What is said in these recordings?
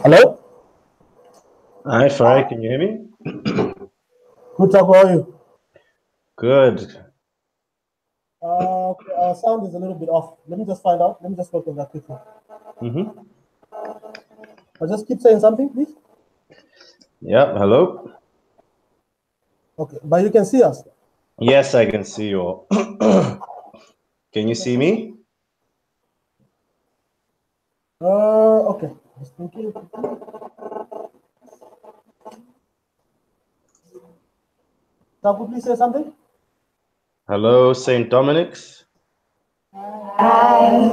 Hello? Hi, Farai, can you hear me? Good talk, how are you? Good. Okay, our sound is a little bit off. Let me just find out. Let me just work on that quickly. I'll just keep saying something, please. Yeah, hello? Okay, but you can see us. Yes, I can see you all. Can you see me? Okay. Just thinking. Taku, please say something. Hello, St. Dominic's. Hi.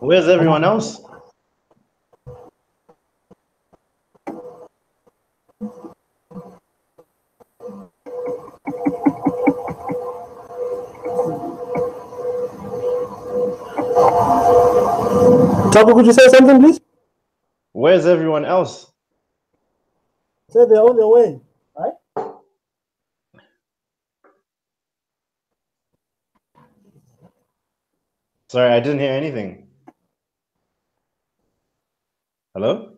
Where's everyone else? Taku, could you say something, please? Where's everyone else? Say they're on their way, right? Sorry, I didn't hear anything. Hello?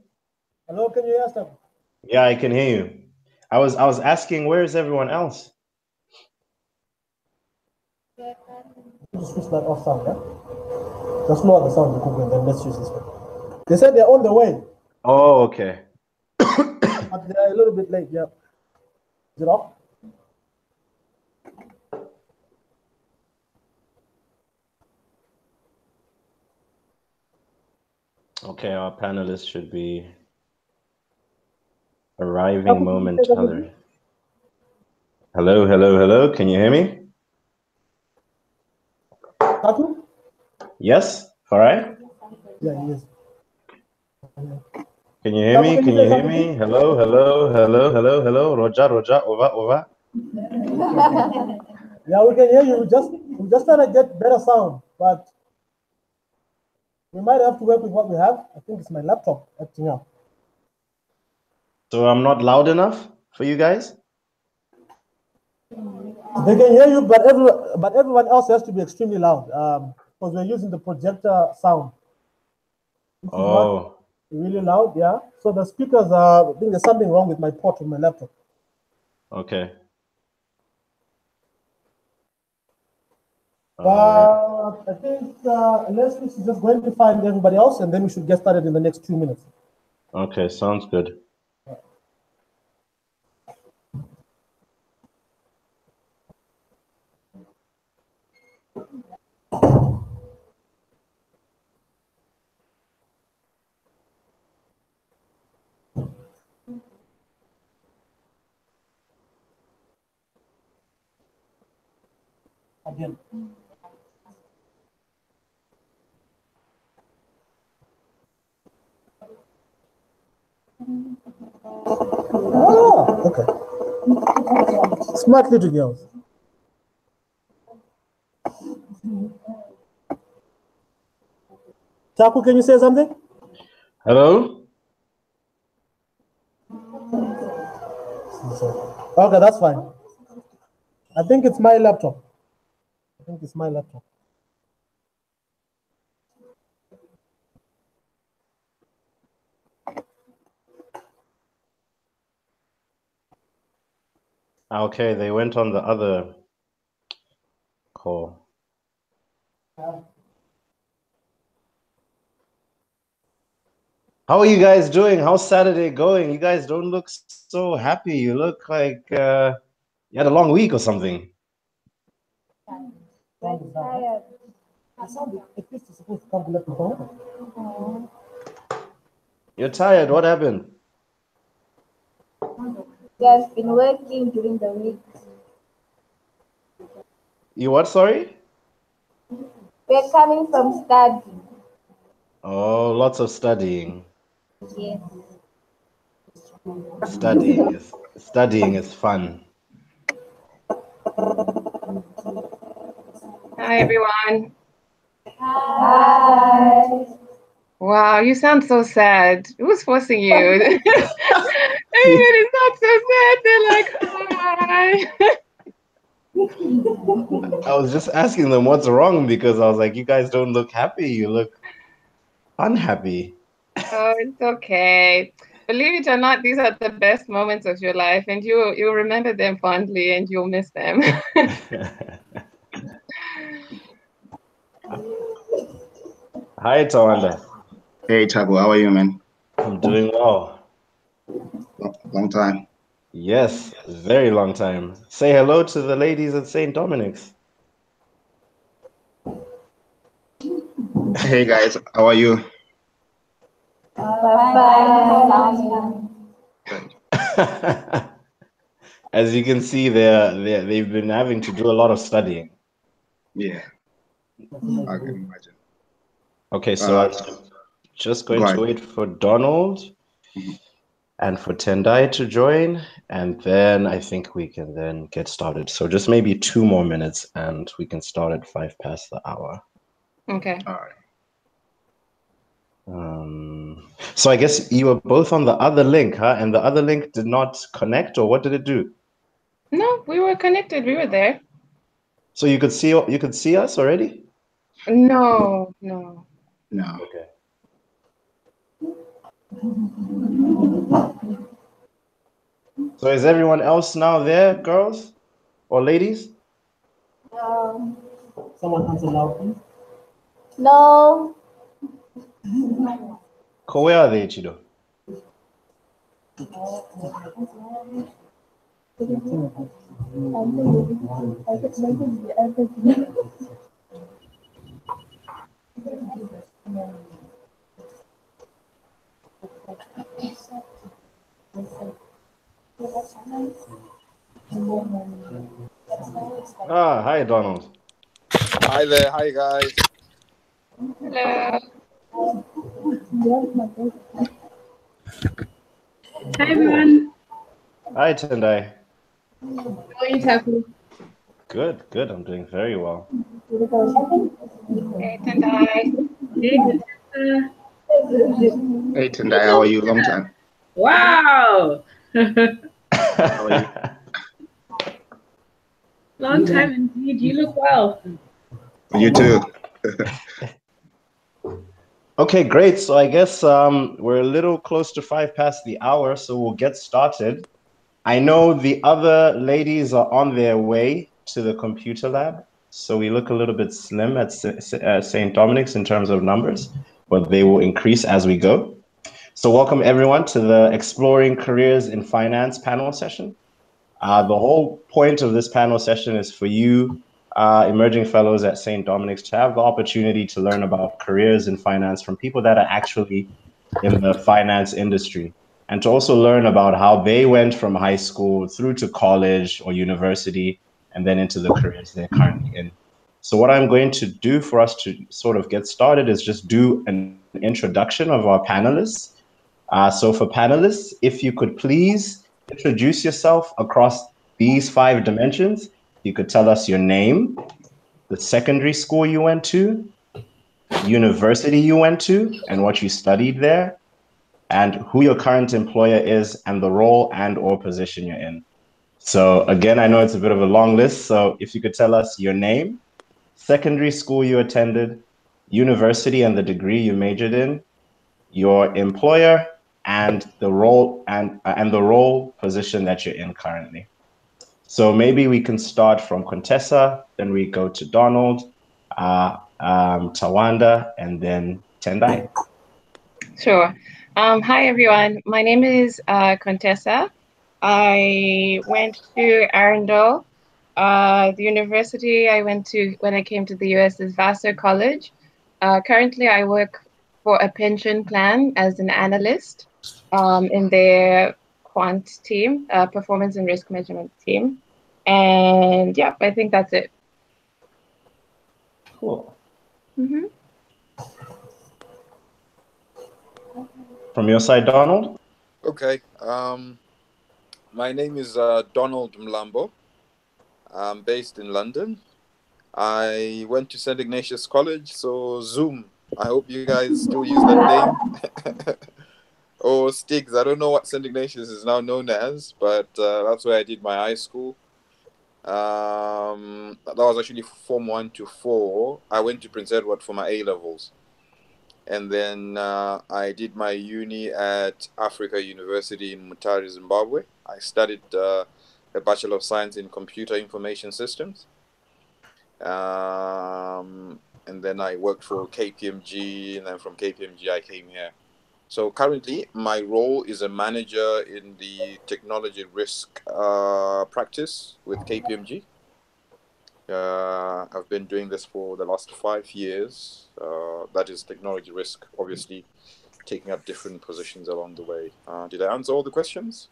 Hello, can you hear us, Taku? Yeah, I can hear you. I was asking, where's everyone else? Just switch that off sound, yeah? Just lower the sound, and then let's use this one. They said they're on the way. Oh, okay. But they're a little bit late, yeah. Is it off? Okay, our panelists should be arriving momentarily. Hello, hello, hello. Can you hear me? Taku? Yes, Farai? Yeah, he is. Can you hear me? Taku, Can say you hear something, me? please? Hello, hello, hello, hello, hello. Roja, Roja, over, over. Yeah, we can hear you. We're just trying to get better sound, but we might have to work with what we have. I think it's my laptop acting up. So I'm not loud enough for you guys? They can hear you, but everyone else has to be extremely loud because we're using the projector sound. This is not really loud, yeah. So the speakers are. I think there's something wrong with my port on my laptop. Okay. But I think Leslie is just going to find everybody else, and then we should get started in the next 2 minutes. Okay, sounds good. Again. Oh, okay. Smart little girls. Taku, can you say something? Hello? Okay, that's fine. I think it's my laptop. Okay, they went on the other call. How are you guys doing? How's Saturday going? You guys don't look so happy. You look like you had a long week or something. You're tired. What happened? Just been working during the week. You what? Sorry? We're coming from study. Oh, lots of studying. Yes. Studying is fun. Hi, everyone. Hi. Wow, you sound so sad. Who's forcing you? Everybody's so not so sad. They're like, hi. I was just asking them what's wrong because I was like, you guys don't look happy. You look unhappy. Oh, it's okay. Believe it or not, these are the best moments of your life, and you'll remember them fondly, and you'll miss them. Hi, Tawanda. Hey, Tabu, how are you, man? I'm doing well. Long time. Yes, very long time. Say hello to the ladies at St. Dominic's. Hey, guys, how are you? As you can see, they've been having to do a lot of studying. Yeah, I can imagine. Okay, so I'm just going to wait for Donald and for Tendai to join, and then I think we can then get started. So just maybe 2 more minutes, and we can start at 5 past the hour. Okay. All right. So I guess you were both on the other link, huh? And the other link did not connect, or what did it do? No, we were connected. We were there. So you could see us already? No. No. Okay. So is everyone else now there, girls or ladies? Someone answer loud, please. No. Where are they, Chido? Ah, hi, Donald. Hi there. Hi, guys. Hello. Hi, everyone. Hi, Tendai. How are you, Taku? Good. I'm doing very well. Hey, Tendai. Hey, Natasha. Hey, Tendai, how are you? Long time. Wow. How are you? Long time indeed. You look well. You too. Okay, great. So I guess we're a little close to 5 past the hour, so we'll get started. I know the other ladies are on their way to the computer lab, so we look a little bit slim at St. Dominic's in terms of numbers, but they will increase as we go. So welcome everyone to the Exploring Careers in Finance panel session. The whole point of this panel session is for you emerging fellows at St. Dominic's to have the opportunity to learn about careers in finance from people that are actually in the finance industry, and to also learn about how they went from high school through to college or university and then into the careers they're currently in. So what I'm going to do for us to sort of get started is just do an introduction of our panelists. So for panelists, if you could please introduce yourself across these 5 dimensions. You could tell us your name, the secondary school you went to, university you went to, and what you studied there, and who your current employer is, and the role and or position you're in. So again, I know it's a bit of a long list. So if you could tell us your name, secondary school you attended, university and the degree you majored in, your employer, and the role and the role position that you're in currently. So maybe we can start from Contessa, then we go to Donald, Tawanda, and then Tendai. Sure. Hi, everyone. My name is Contessa. I went to Arundel. The university I went to when I came to the US is Vassar College. Currently, I work for a pension plan as an analyst in their quant team, performance and risk measurement team. And yeah, I think that's it. Cool. Mm-hmm. From your side, Donald? Okay. My name is Donald Mlambo. I'm based in London. I went to St. Ignatius College, so Zoom. I hope you guys still use that name. or Sticks. I don't know what St. Ignatius is now known as, but that's where I did my high school. That was actually Form 1 to 4. I went to Prince Edward for my A-levels. And then I did my uni at Africa University in Mutare, Zimbabwe. I studied a Bachelor of Science in Computer Information Systems. And then I worked for KPMG, and then from KPMG I came here. So currently my role is a manager in the technology risk practice with KPMG. I've been doing this for the last 5 years. That is technology risk, obviously taking up different positions along the way. Did I answer all the questions?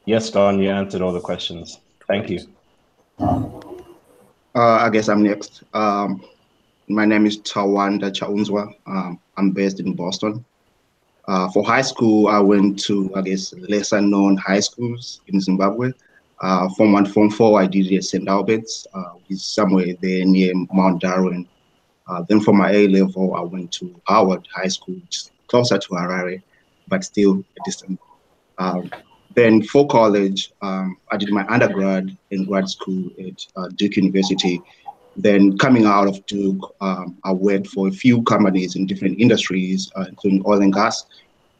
Yes, Don, you answered all the questions. Thank you. I guess I'm next. My name is Tawanda Chaunzwa. I'm based in Boston. For high school, I went to, I guess, lesser known high schools in Zimbabwe. Form 1, Form 4, I did at St. Albert's, which is somewhere there near Mount Darwin. Then for my A level, I went to Howard High School, which is closer to Harare, but still a distance. Then for college, I did my undergrad and grad school at Duke University. Then coming out of Duke, I worked for a few companies in different industries, including oil and gas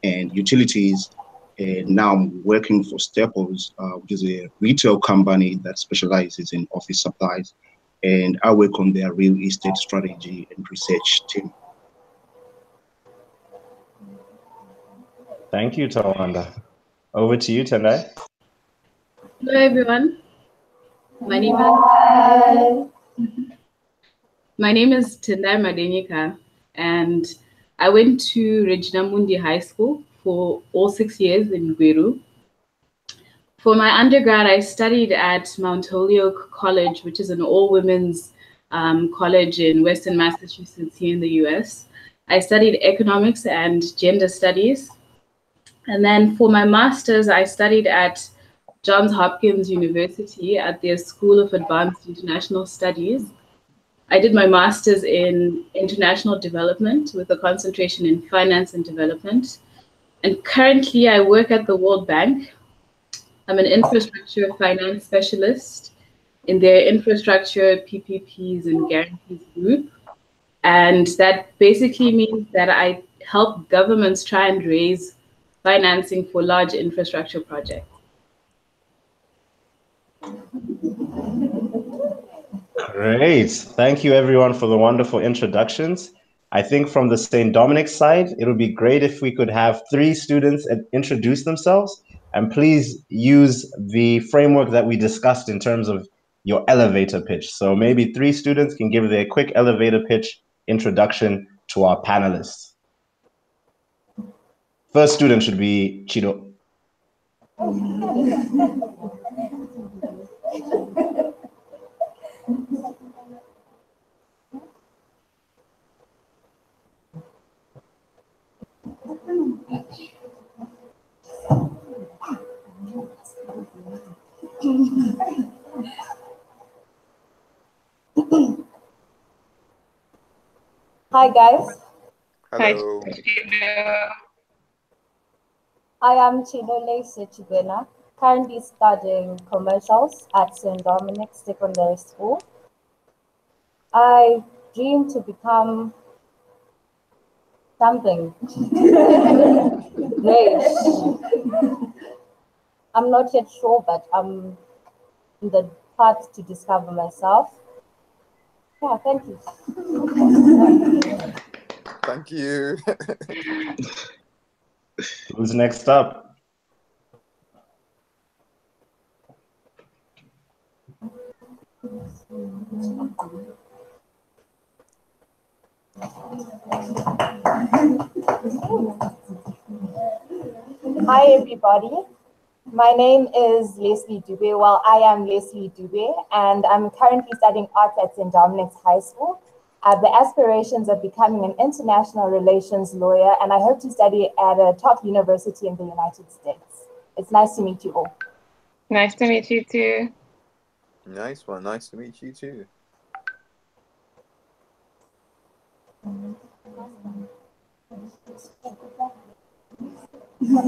and utilities. And now I'm working for Staples, which is a retail company that specializes in office supplies. And I work on their real estate strategy and research team. Thank you, Tawanda. Over to you, Tendai. Hello, everyone. My name is Tendai Madenika, and I went to Regina Mundi High School for all 6 years in Gweru. For my undergrad, I studied at Mount Holyoke College, which is an all-women's college in Western Massachusetts here in the US. I studied economics and gender studies. And then for my master's, I studied at Johns Hopkins University at their School of Advanced International Studies. I did my master's in international development with a concentration in finance and development. And currently I work at the World Bank. I'm an infrastructure finance specialist in their infrastructure, PPPs, and guarantees group. And that basically means that I help governments try and raise financing for large infrastructure projects. Great. Thank you, everyone, for the wonderful introductions. I think from the St. Dominic's side, it would be great if we could have 3 students introduce themselves. And please use the framework that we discussed in terms of your elevator pitch. So maybe 3 students can give their quick elevator pitch introduction to our panelists. First student should be Chido. Hi guys, Hello. I am Chinole Sechibena, currently studying commercials at St. Dominic's Secondary School. I dream to become something great. I'm not yet sure, but I'm in the path to discover myself. Yeah, thank you. Thank you. Who's next up? Hi, everybody. My name is Leslie Dube. Well, I am Leslie Dube, and I'm currently studying art at St. Dominic's High School. I have the aspirations of becoming an international relations lawyer, and I hope to study at a top university in the United States. It's nice to meet you all. Nice to meet you too. Nice one. Nice to meet you too. Hi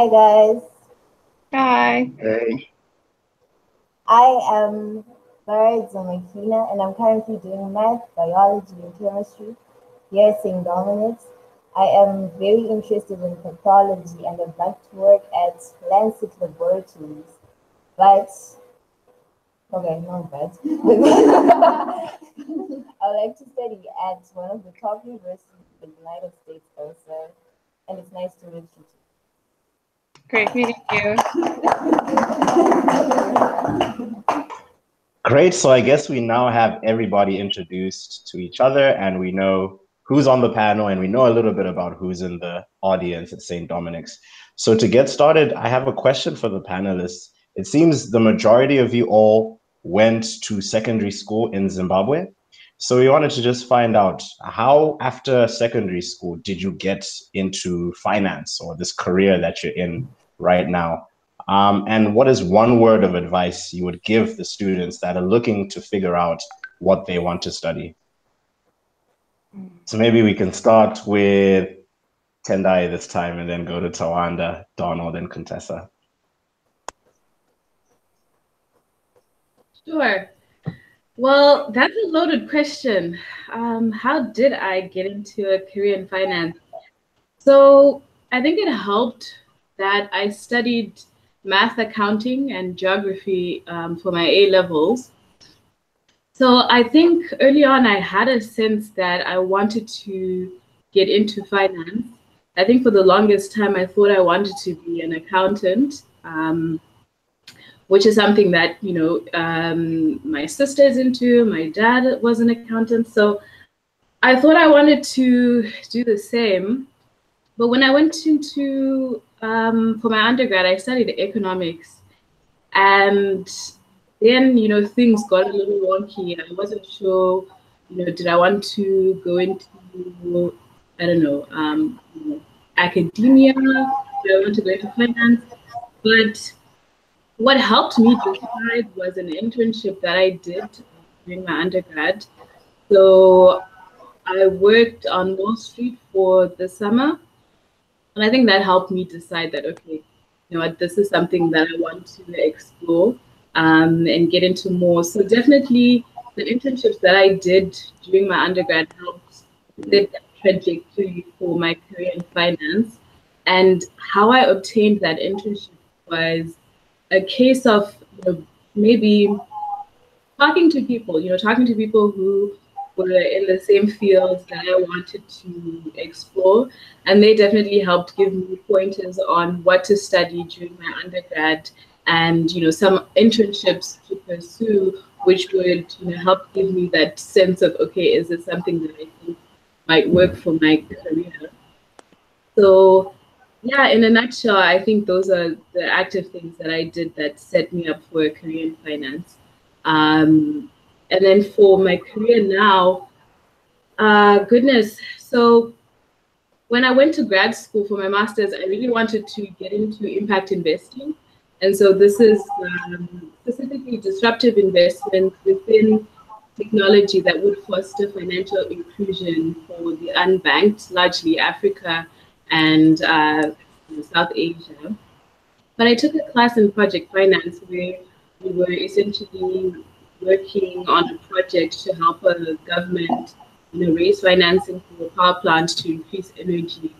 guys. Hi. Hey. I am Birds Makina and I'm currently doing math, biology, and chemistry here at St. Dominic's. I am very interested in pathology and I'd like to work at Lancet Laboratories. But, okay, no, but I would like to study at one of the top universities in the United States also. And it's nice to meet you too. Great meeting you. Great. So I guess we now have everybody introduced to each other and we know who's on the panel and we know a little bit about who's in the audience at St. Dominic's. So to get started, I have a question for the panelists. It seems the majority of you all went to secondary school in Zimbabwe. So we wanted to just find out how after secondary school did you get into finance or this career that you're in right now? And what is one word of advice you would give the students that are looking to figure out what they want to study? So maybe we can start with Tendai this time and then go to Tawanda, Donald, and Contessa. Sure. Well, that's a loaded question. How did I get into a career in finance? So I think it helped that I studied math, accounting, and geography for my A levels. So I think early on I had a sense that I wanted to get into finance. I think for the longest time I thought I wanted to be an accountant, which is something that, you know, my sister is into, my dad was an accountant. So I thought I wanted to do the same. But when I went into, for my undergrad, I studied economics. And then, you know, things got a little wonky. I wasn't sure, you know, did I want to go into, I don't know, you know, academia? Did I want to go into finance? But what helped me decide was an internship that I did during my undergrad. So I worked on Wall Street for the summer. And I think that helped me decide that, okay, you know what, this is something that I want to explore and get into more. So definitely the internships that I did during my undergrad helped set that trajectory for my career in finance. And how I obtained that internship was a case of, you know, maybe talking to people, you know, talking to people who were in the same fields that I wanted to explore. And they definitely helped give me pointers on what to study during my undergrad and, you know, some internships to pursue, which would, you know, help give me that sense of, okay, is this something that I think might work for my career? So yeah, in a nutshell, I think those are the active things that I did that set me up for a career in finance. And then for my career now, goodness. So when I went to grad school for my master's, I really wanted to get into impact investing. And so this is specifically disruptive investment within technology that would foster financial inclusion for the unbanked, largely Africa and South Asia. But I took a class in project finance where we were essentially working on a project to help a government, you know, raise financing for a power plant to increase energy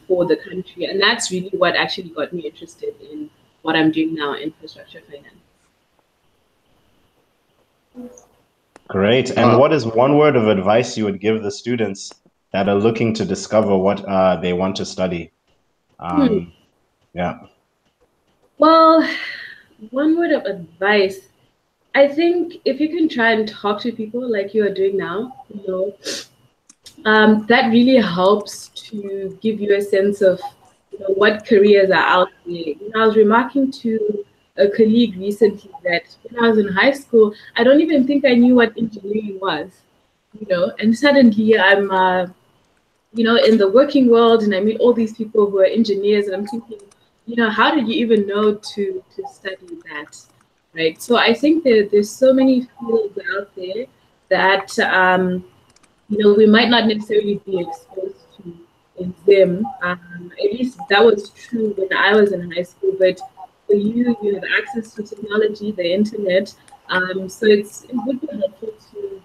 for the country. And that's really what actually got me interested in what I'm doing now, infrastructure finance. Great. And what is one word of advice you would give the students that are looking to discover what they want to study? Yeah. Well, one word of advice. I think if you can try and talk to people like you are doing now, you know, that really helps to give you a sense of, you know, what careers are out there. You know, I was remarking to a colleague recently that when I was in high school, I don't even think I knew what engineering was, and suddenly I'm, in the working world and I meet all these people who are engineers and I'm thinking, how did you even know to study that, right? So I think there's so many fields out there that, we might not necessarily be exposed to in them. At least that was true when I was in high school. But for you, you have access to technology, the internet. So it would be helpful to,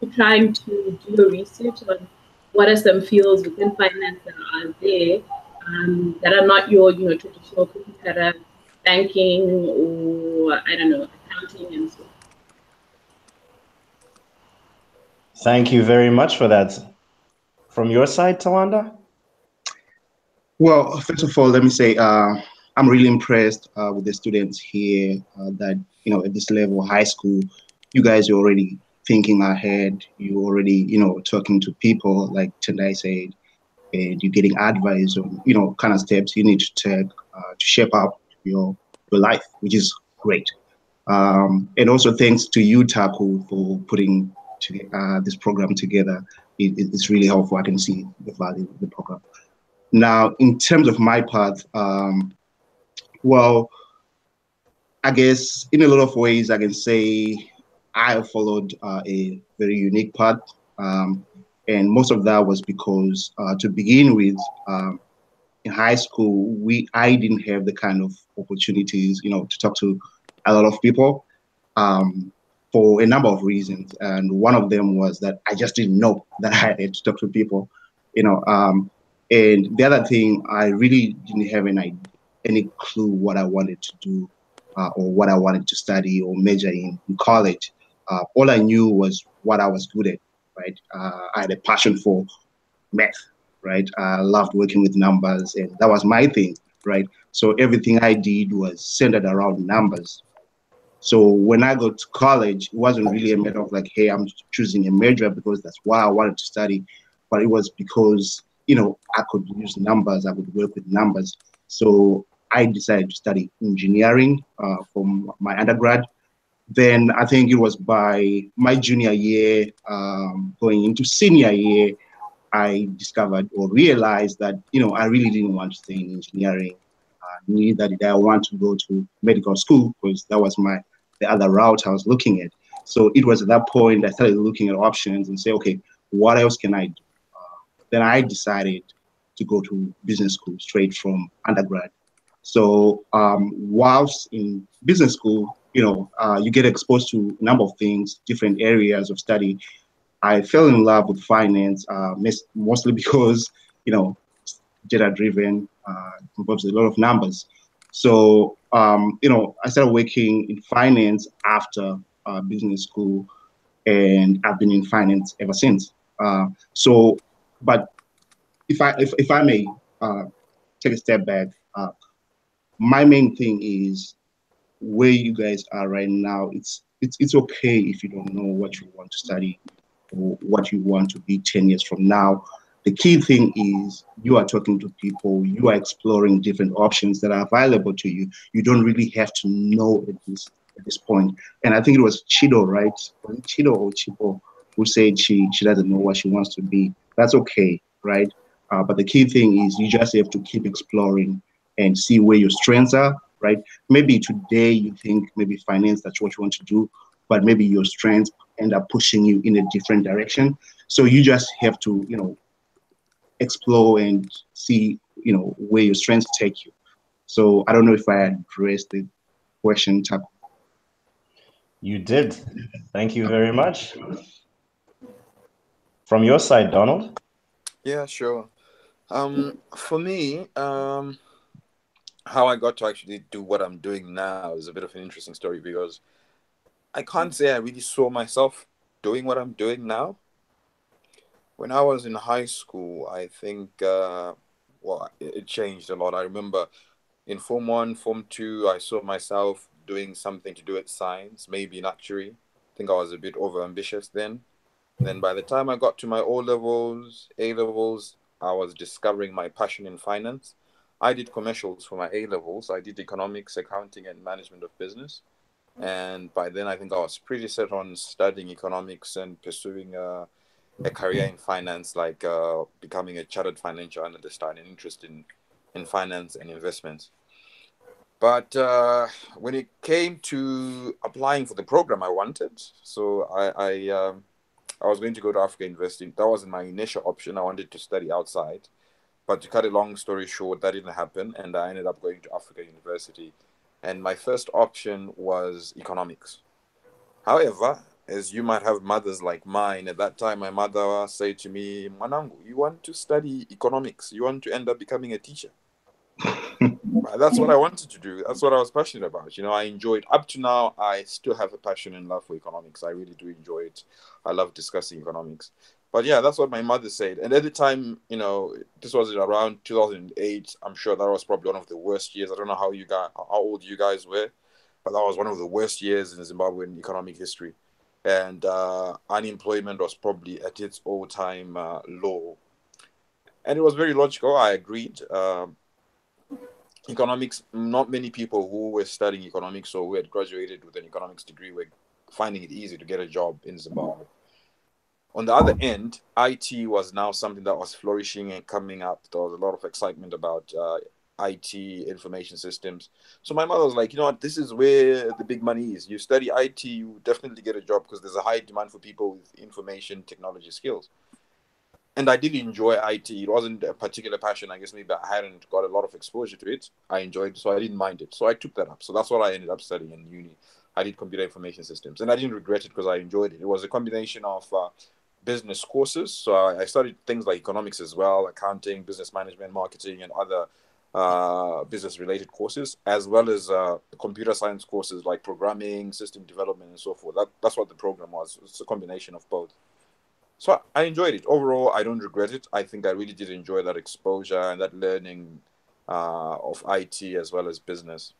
to trying to do your research on what are some fields within finance that are there that are not your, traditional cookie cutter banking or I don't know, accounting and so on. Thank you very much for that. From your side, Tawanda? Well, first of all, let me say I'm really impressed with the students here that, at this level, high school, you guys are already thinking ahead. You already, talking to people, like Tendai said, and you're getting advice on, kind of steps you need to take to shape up your life, which is great. And also thanks to you, Taku, for putting this program together. It's really helpful. I can see the value of the program. Now, in terms of my path, well, I guess in a lot of ways, I can say I followed a very unique path. And most of that was because to begin with, in high school, I didn't have the kind of opportunities, to talk to a lot of people for a number of reasons. And one of them was that I just didn't know that I had to talk to people, you know. And the other thing, I really didn't have any clue what I wanted to do or what I wanted to study or major in college. All I knew was what I was good at, right? I had a passion for math, right? I loved working with numbers, and that was my thing, right? So everything I did was centered around numbers. So when I got to college, it wasn't really a matter of like, hey, I'm choosing a major because that's why I wanted to study, but it was because, I could use numbers, I could work with numbers. So I decided to study engineering from my undergrad. Then I think it was by my junior year, going into senior year, I discovered or realized that, I really didn't want to stay in engineering. Neither did I want to go to medical school because that was the other route I was looking at. So it was at that point I started looking at options and say, okay, what else can I do? Then I decided to go to business school straight from undergrad. So whilst in business school, you get exposed to a number of things, different areas of study. I fell in love with finance, mostly because, data driven, involves a lot of numbers. So, I started working in finance after business school, and I've been in finance ever since. But if I may take a step back, my main thing is where you guys are right now. It's okay if you don't know what you want to study or what you want to be 10 years from now. The key thing is you are talking to people, you are exploring different options that are available to you. You don't really have to know at this point. And I think it was Chido, right? Was it Chido or Chipo who said she doesn't know what she wants to be? That's okay, right? But the key thing is you just have to keep exploring and see where your strengths are, right? Maybe today you think maybe finance, that's what you want to do, but maybe your strengths end up pushing you in a different direction. So you just have to, explore and see, where your strengths take you. So I don't know if I addressed the question, Taku. You did. Thank you very much. From your side, Donald? Yeah, sure. For me, how I got to actually do what I'm doing now is a bit of an interesting story because I can't say I really saw myself doing what I'm doing now. When I was in high school, I think, it changed a lot. I remember in Form 1, Form 2, I saw myself doing something to do with science, maybe in actuary. I think I was a bit over ambitious then. Then by the time I got to my O levels, A levels, I was discovering my passion in finance. I did commercials for my A levels. I did economics, accounting, and management of business. And by then, I think I was pretty set on studying economics and pursuing a career in finance, like becoming a chartered financial analyst. I had an interest in finance and investments. But when it came to applying for the program I wanted, so I was going to go to Africa University. That wasn't my initial option. I wanted to study outside. But to cut a long story short, that didn't happen. And I ended up going to Africa University. And my first option was economics. However, as you might have mothers like mine, at that time, my mother said to me, Manangu, you want to study economics. You want to end up becoming a teacher. That's what I wanted to do. That's what I was passionate about. I enjoyed, up to now, I still have a passion and love for economics. I really do enjoy it. I love discussing economics. But yeah, that's what my mother said. And at the time, this was around 2008. I'm sure that was probably one of the worst years. I don't know how old you guys were, but that was one of the worst years in Zimbabwean economic history. And unemployment was probably at its all-time low. And it was very logical. I agreed. Economics, not many people who were studying economics or who had graduated with an economics degree were finding it easy to get a job in Zimbabwe. On the other end, IT was now something that was flourishing and coming up. There was a lot of excitement about IT, information systems. So my mother was like, you know what, this is where the big money is. You study IT, you definitely get a job because there's a high demand for people with information technology skills. And I did enjoy IT. It wasn't a particular passion. I guess maybe I hadn't got a lot of exposure to it. I enjoyed it, so I didn't mind it. So I took that up. So that's what I ended up studying in uni. I did computer information systems. And I didn't regret it because I enjoyed it. It was a combination of business courses. So I studied things like economics as well, accounting, business management, marketing, and other business-related courses, as well as computer science courses like programming, system development, and so forth. That's what the program was. It's a combination of both. So I enjoyed it. Overall, I don't regret it. I think I really did enjoy that exposure and that learning of IT as well as business.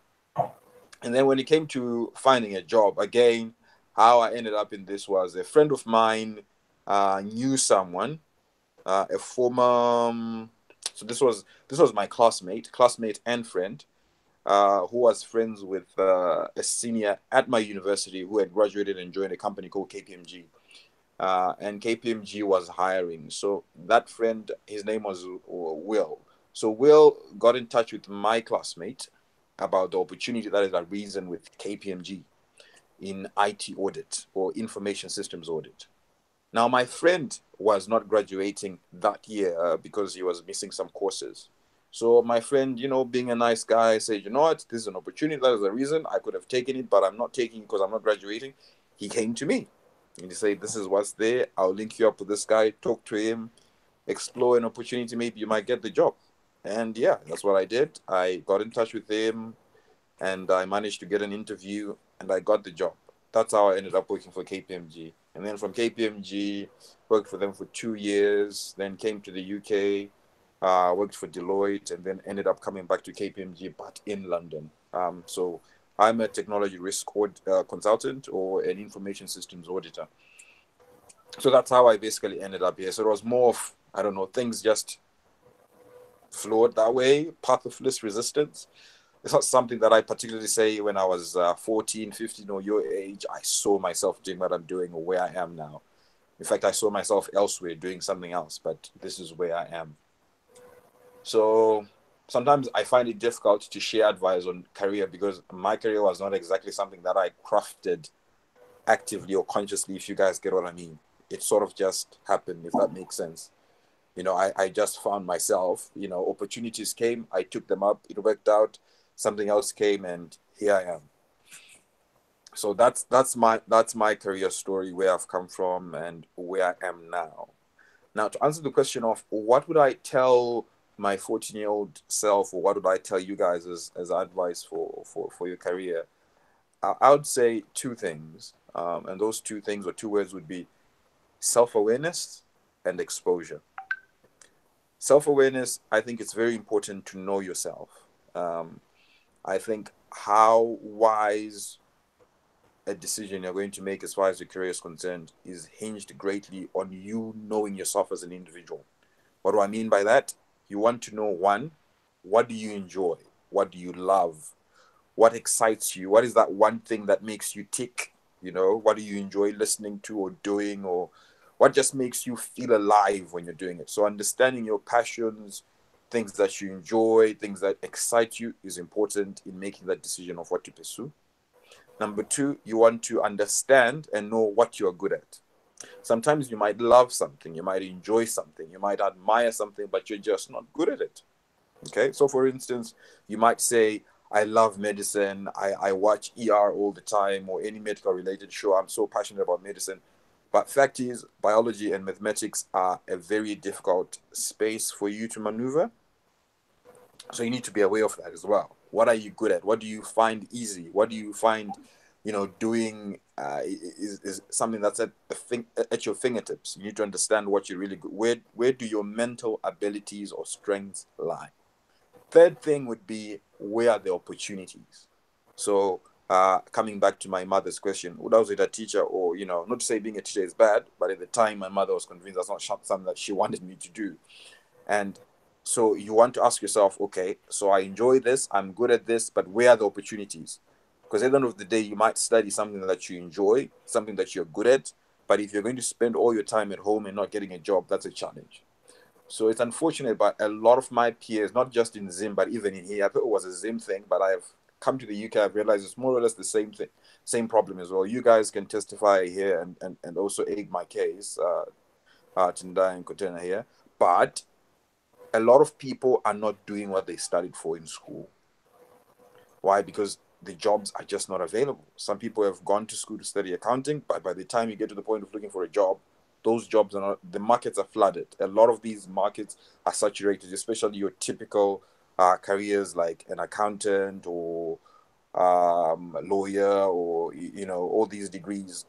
And then when it came to finding a job, again, how I ended up in this was a friend of mine knew someone, a former. So this was my classmate and friend, who was friends with a senior at my university who had graduated and joined a company called KPMG. And KPMG was hiring. So that friend, his name was Will. So Will got in touch with my classmate about the opportunity that is arisen with KPMG in IT audit or information systems audit. Now, my friend was not graduating that year because he was missing some courses. So my friend, being a nice guy, said, you know what, this is an opportunity. That is the reason I could have taken it, but I'm not taking it because I'm not graduating. He came to me. And he said, this is what's there. I'll link you up with this guy, talk to him, explore an opportunity. Maybe you might get the job. And yeah, that's what I did. I got in touch with him and I managed to get an interview and I got the job. That's how I ended up working for KPMG. And then from KPMG, worked for them for 2 years, then came to the UK, worked for Deloitte, and then ended up coming back to KPMG, but in London. So I'm a technology risk consultant or an information systems auditor. So that's how I basically ended up here. So it was more of, I don't know, things just flowed that way, path of least resistance. It's not something that I particularly say when I was 14, 15 or your age, I saw myself doing what I'm doing or where I am now. In fact, I saw myself elsewhere doing something else, but this is where I am. So sometimes I find it difficult to share advice on career because my career was not exactly something that I crafted actively or consciously, if you guys get what I mean. It sort of just happened, if that makes sense. I just found myself, opportunities came, I took them up, it worked out, something else came, and here I am. So that's my career story, where I've come from and where I am now. Now, to answer the question of what would I tell my 14-year-old self, or what would I tell you guys as advice for your career, I would say two things. And those two things or two words would be self-awareness and exposure. Self-awareness, I think it's very important to know yourself. I think how wise a decision you're going to make as far as your career is concerned is hinged greatly on you knowing yourself as an individual. What do I mean by that? You want to know, one, what do you enjoy? What do you love? What excites you? What is that one thing that makes you tick? You know, what do you enjoy listening to or doing, or what just makes you feel alive when you're doing it? So understanding your passions, things that you enjoy, things that excite you is important in making that decision of what to pursue. Number two, you want to understand and know what you're good at. Sometimes you might love something, you might enjoy something, you might admire something, but you're just not good at it. Okay, so for instance, you might say, I love medicine, I watch ER all the time or any medical related show, I'm so passionate about medicine. But fact is, biology and mathematics are a very difficult space for you to maneuver. So you need to be aware of that as well. What are you good at? What do you find easy? What do you find, doing is something that's at your fingertips. You need to understand what you're really good. Where do your mental abilities or strengths lie? Third thing would be, where are the opportunities? So coming back to my mother's question, would I was a teacher, or not to say being a teacher is bad, but at the time my mother was convinced that's not something that she wanted me to do. And so you want to ask yourself, okay, so I enjoy this, I'm good at this, but where are the opportunities? Because at the end of the day, you might study something that you enjoy, something that you're good at, but if you're going to spend all your time at home and not getting a job, that's a challenge. So it's unfortunate, but a lot of my peers, not just in Zim, but even in here, I thought it was a Zim thing, but I've come to the UK, I've realized it's more or less the same thing, same problem as well. You guys can testify here and also aid my case, Tindai and Kotena here. But a lot of people are not doing what they studied for in school. Why? Because the jobs are just not available. Some people have gone to school to study accounting, but by the time you get to the point of looking for a job, those jobs are not, the markets are flooded. A lot of these markets are saturated, especially your typical careers like an accountant or a lawyer, or all these degrees.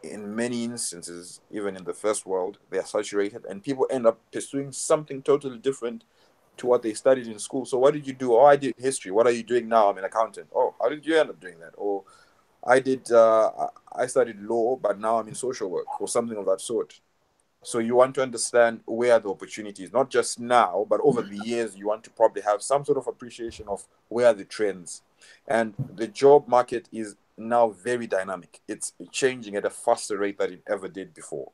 In many instances, even in the first world, they are saturated, and people end up pursuing something totally different to what they studied in school. So what did you do? Oh, I did history. What are you doing now? I'm an accountant. Oh, how did you end up doing that? Or I studied law, but now I'm in social work, or something of that sort. So you want to understand where are the opportunities, not just now, but over the years. You want to probably have some sort of appreciation of where are the trends. And the job market is now very dynamic. It's changing at a faster rate than it ever did before.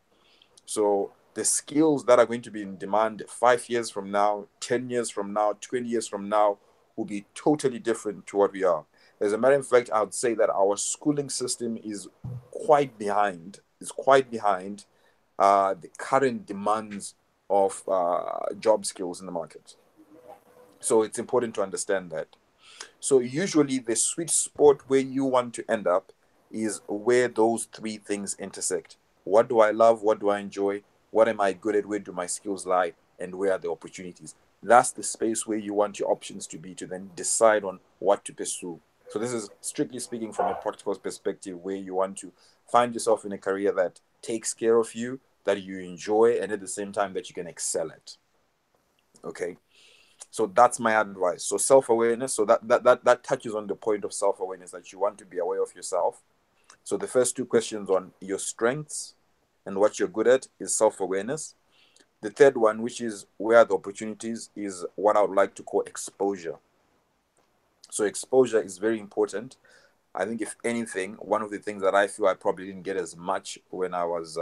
So the skills that are going to be in demand 5 years from now, 10 years from now, 20 years from now will be totally different to what we are. As a matter of fact, I would say that our schooling system is quite behind, the current demands of job skills in the market. So it's important to understand that. So usually the sweet spot where you want to end up is where those three things intersect. What do I love? What do I enjoy? What am I good at? Where do my skills lie? And where are the opportunities? That's the space where you want your options to be, to then decide on what to pursue. So this is strictly speaking from a practical perspective, where you want to find yourself in a career that takes care of you, that you enjoy, and at the same time that you can excel at. Okay. So that's my advice. So self-awareness. So that touches on the point of self-awareness, that you want to be aware of yourself. So the first two questions on your strengths and what you're good at is self-awareness. The third one, which is where are the opportunities, is what I would like to call exposure. So exposure is very important. I think if anything, one of the things that I feel I probably didn't get as much when I was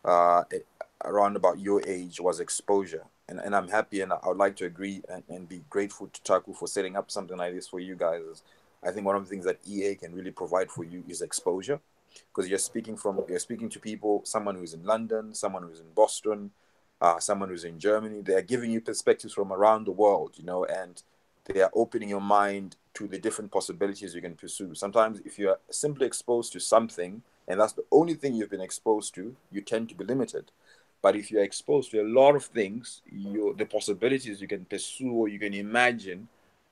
around about your age was exposure. And I'm happy, and I would like to agree and be grateful to Taku for setting up something like this for you guys. I think one of the things that EA can really provide for you is exposure, because you're speaking to people, someone who's in London, someone who's in Boston, someone who's in Germany. They are giving you perspectives from around the world, and they are opening your mind to the different possibilities you can pursue. Sometimes if you're simply exposed to something, and that's the only thing you've been exposed to, you tend to be limited. But if you're exposed to a lot of things, the possibilities you can pursue or you can imagine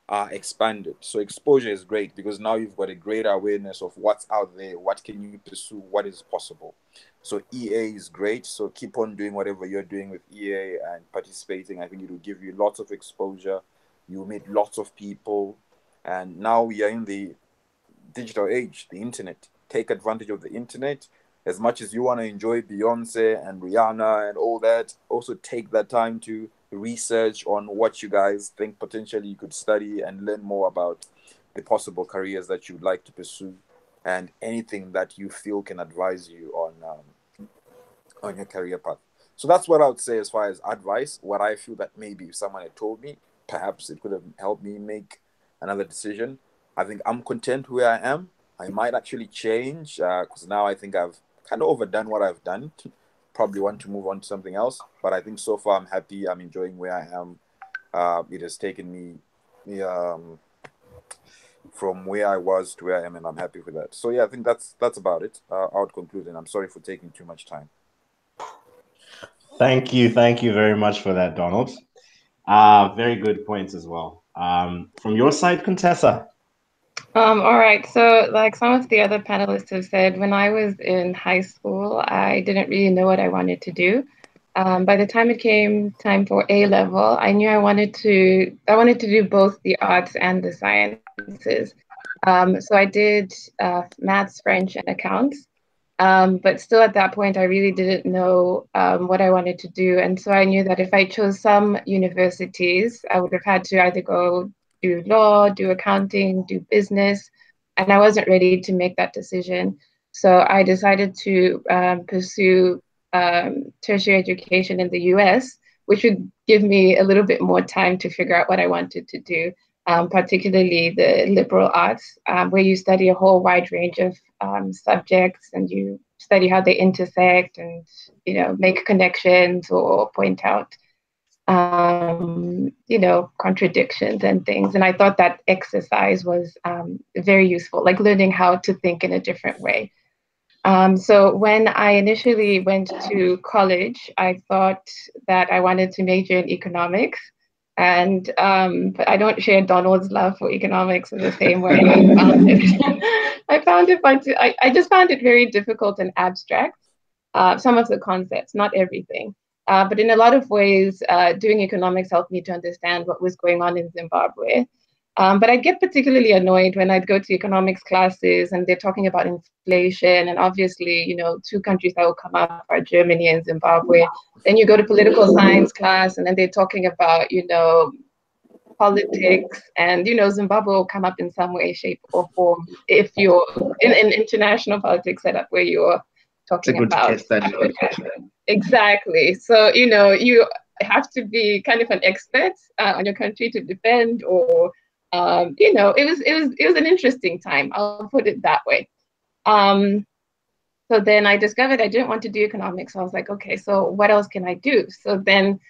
are expanded. So exposure is great, because now you've got a greater awareness of what's out there, what can you pursue, what is possible. So EA is great. So keep on doing whatever you're doing with EA and participating. I think it will give you lots of exposure. You'll meet lots of people. And now we are in the digital age, the internet. Take advantage of the internet. As much as you want to enjoy Beyonce and Rihanna and all that, also take that time to research on what you guys think potentially you could study and learn more about the possible careers that you'd like to pursue, and anything that you feel can advise you on your career path. So that's what I would say as far as advice. What I feel that maybe if someone had told me, perhaps it could have helped me make another decision. I think I'm content where I am. I might actually change because now I think I've kind of overdone what I've done. Probably want to move on to something else. But I think so far I'm happy. I'm enjoying where I am. It has taken me from where I was to where I am, and I'm happy with that. So yeah, I think that's about it. I would conclude, and I'm sorry for taking too much time. Thank you very much for that, Donald. Very good points as well. From your side, Contessa. All right. So, like some of the other panelists have said, when I was in high school, I didn't really know what I wanted to do. By the time it came time for A level, I knew I wanted to do both the arts and the sciences. So I did maths, French, and accounts. But still at that point, I really didn't know what I wanted to do. And so I knew that if I chose some universities, I would have had to either go do law, do accounting, do business. And I wasn't ready to make that decision. So I decided to pursue tertiary education in the US, which would give me a little bit more time to figure out what I wanted to do. Particularly the liberal arts, where you study a whole wide range of subjects, and you study how they intersect, and make connections or point out contradictions and things. And I thought that exercise was very useful, like learning how to think in a different way. So when I initially went to college, I thought that I wanted to major in economics. And but I don't share Donald's love for economics in the same way. I just found it very difficult and abstract. Some of the concepts, not everything. But in a lot of ways, doing economics helped me to understand what was going on in Zimbabwe. But I'd get particularly annoyed when I'd go to economics classes and they're talking about inflation. And obviously, two countries that will come up are Germany and Zimbabwe. Then you go to political science class and then they're talking about, politics. And, Zimbabwe will come up in some way, shape, or form if you're in an international politics setup where you're talking about. Exactly. So, you have to be kind of an expert on your country to defend, or it was an interesting time. I'll put it that way. So then I discovered I didn't want to do economics. So I was like, okay, so what else can I do? So then,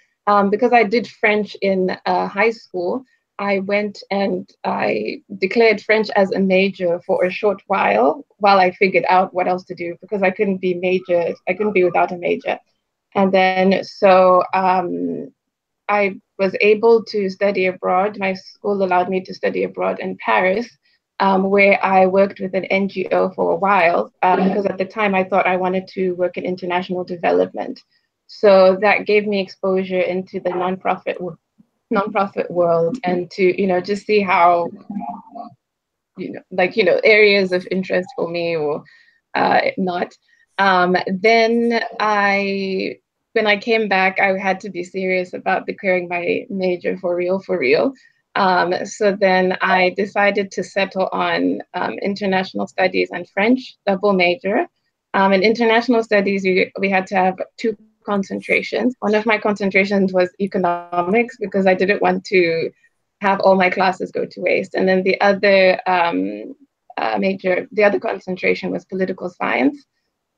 because I did French in high school, I went and I declared French as a major for a short while I figured out what else to do, because I couldn't be without a major. And then so I was able to study abroad. My school allowed me to study abroad in Paris, where I worked with an NGO for a while, because at the time I thought I wanted to work in international development. So that gave me exposure into the nonprofit world, and to just see how areas of interest for me or not. Then when I came back, I had to be serious about declaring my major for real. So then I decided to settle on international studies and French, double major. In international studies, we had to have 2 concentrations. One of my concentrations was economics, because I didn't want to have all my classes go to waste. And then the other concentration was political science.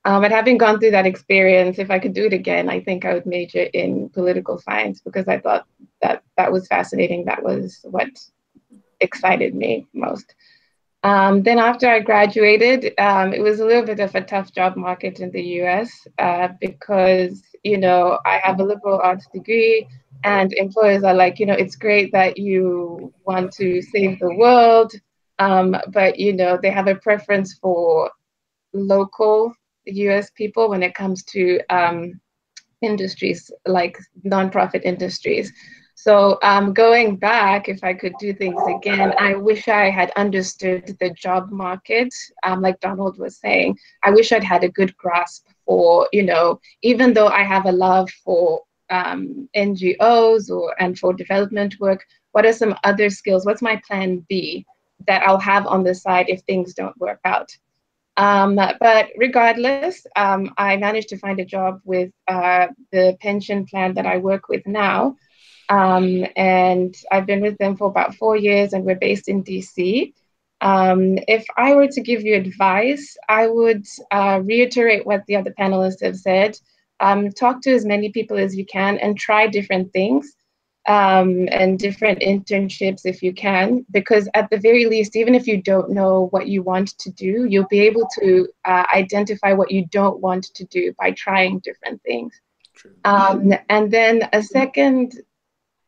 But having gone through that experience, if I could do it again, I think I would major in political science, because I thought that was fascinating. That was what excited me most. Then after I graduated, it was a little bit of a tough job market in the US, because, I have a liberal arts degree, and employers are like, it's great that you want to save the world, but, they have a preference for local US people when it comes to industries, like nonprofit industries. So going back, if I could do things again, I wish I had understood the job market, like Donald was saying. I wish I'd had a good grasp for, even though I have a love for NGOs and for development work? What are some other skills? What's my plan B that I'll have on the side if things don't work out? But regardless, I managed to find a job with the pension plan that I work with now. And I've been with them for about 4 years, and we're based in DC. If I were to give you advice, I would reiterate what the other panelists have said. Talk to as many people as you can and try different things and different internships if you can, because at the very least, even if you don't know what you want to do, you'll be able to identify what you don't want to do by trying different things. And then a second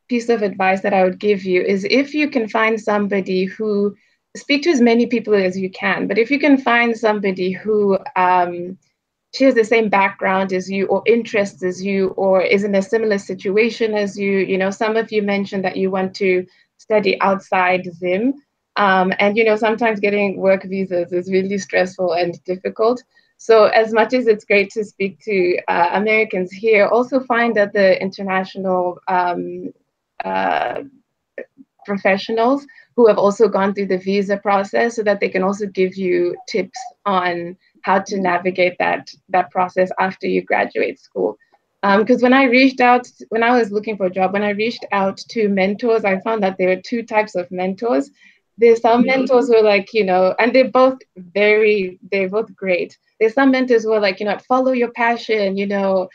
piece of advice that I would give you is if you can find somebody who, speak to as many people as you can, but if you can find somebody who shares the same background as you or interests as you or is in a similar situation as you, you know, some of you mentioned that you want to study outside Zim. And, you know, sometimes getting work visas is really stressful and difficult. So as much as it's great to speak to Americans here, also find that the international professionals who have also gone through the visa process so that they can also give you tips on how to navigate that process after you graduate school. Because when I was looking for a job, when I reached out to mentors, I found that there were two types of mentors. There's some mentors who are like, you know, and they're both great. There's some mentors who are like, you know, follow your passion, you know,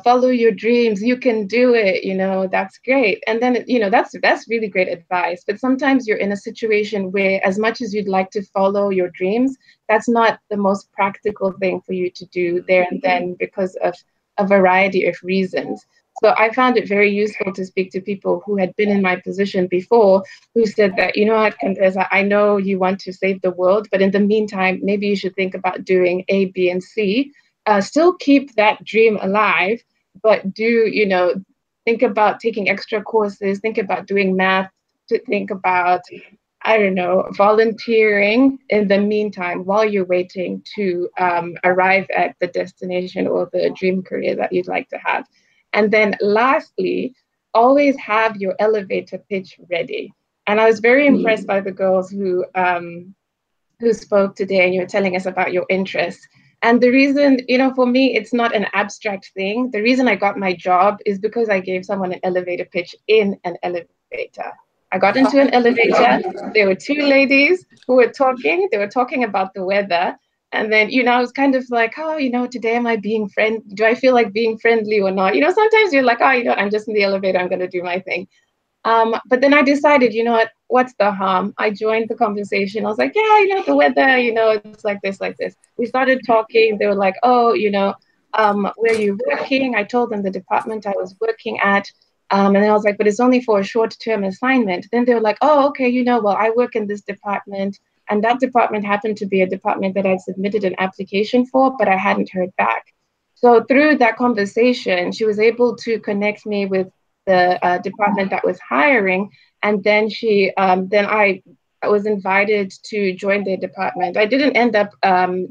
follow your dreams, you can do it, you know, that's great. And then, you know, that's really great advice. But sometimes you're in a situation where as much as you'd like to follow your dreams, that's not the most practical thing for you to do there and then because of a variety of reasons. So I found it very useful to speak to people who had been in my position before, who said that, you know what, Contessa, I know you want to save the world, but in the meantime, maybe you should think about doing A, B, and C. Still keep that dream alive, but do, you know, think about taking extra courses, think about doing math, think about, I don't know, volunteering in the meantime while you're waiting to arrive at the destination or the dream career that you'd like to have. And then lastly, always have your elevator pitch ready. And I was very impressed by the girls who spoke today, and you were telling us about your interests. And the reason, you know, for me, it's not an abstract thing. The reason I got my job is because I gave someone an elevator pitch in an elevator. I got into an elevator. There were two ladies who were talking. They were talking about the weather. And then, you know, I was kind of like, oh, you know, today am I being do I feel like being friendly or not? You know, sometimes you're like, oh, you know, I'm just in the elevator. I'm going to do my thing. But then I decided, you know what's the harm? I joined the conversation. I was like, yeah, you know, the weather, you know, it's like this, like this. We started talking. They were like, oh, you know, where are you working? I told them the department I was working at. And then I was like, but it's only for a short-term assignment. Then they were like, oh, okay, you know, well, I work in this department. And that department happened to be a department that I'd submitted an application for, but I hadn't heard back. So through that conversation, she was able to connect me with the department that was hiring. And then I was invited to join their department. I didn't end up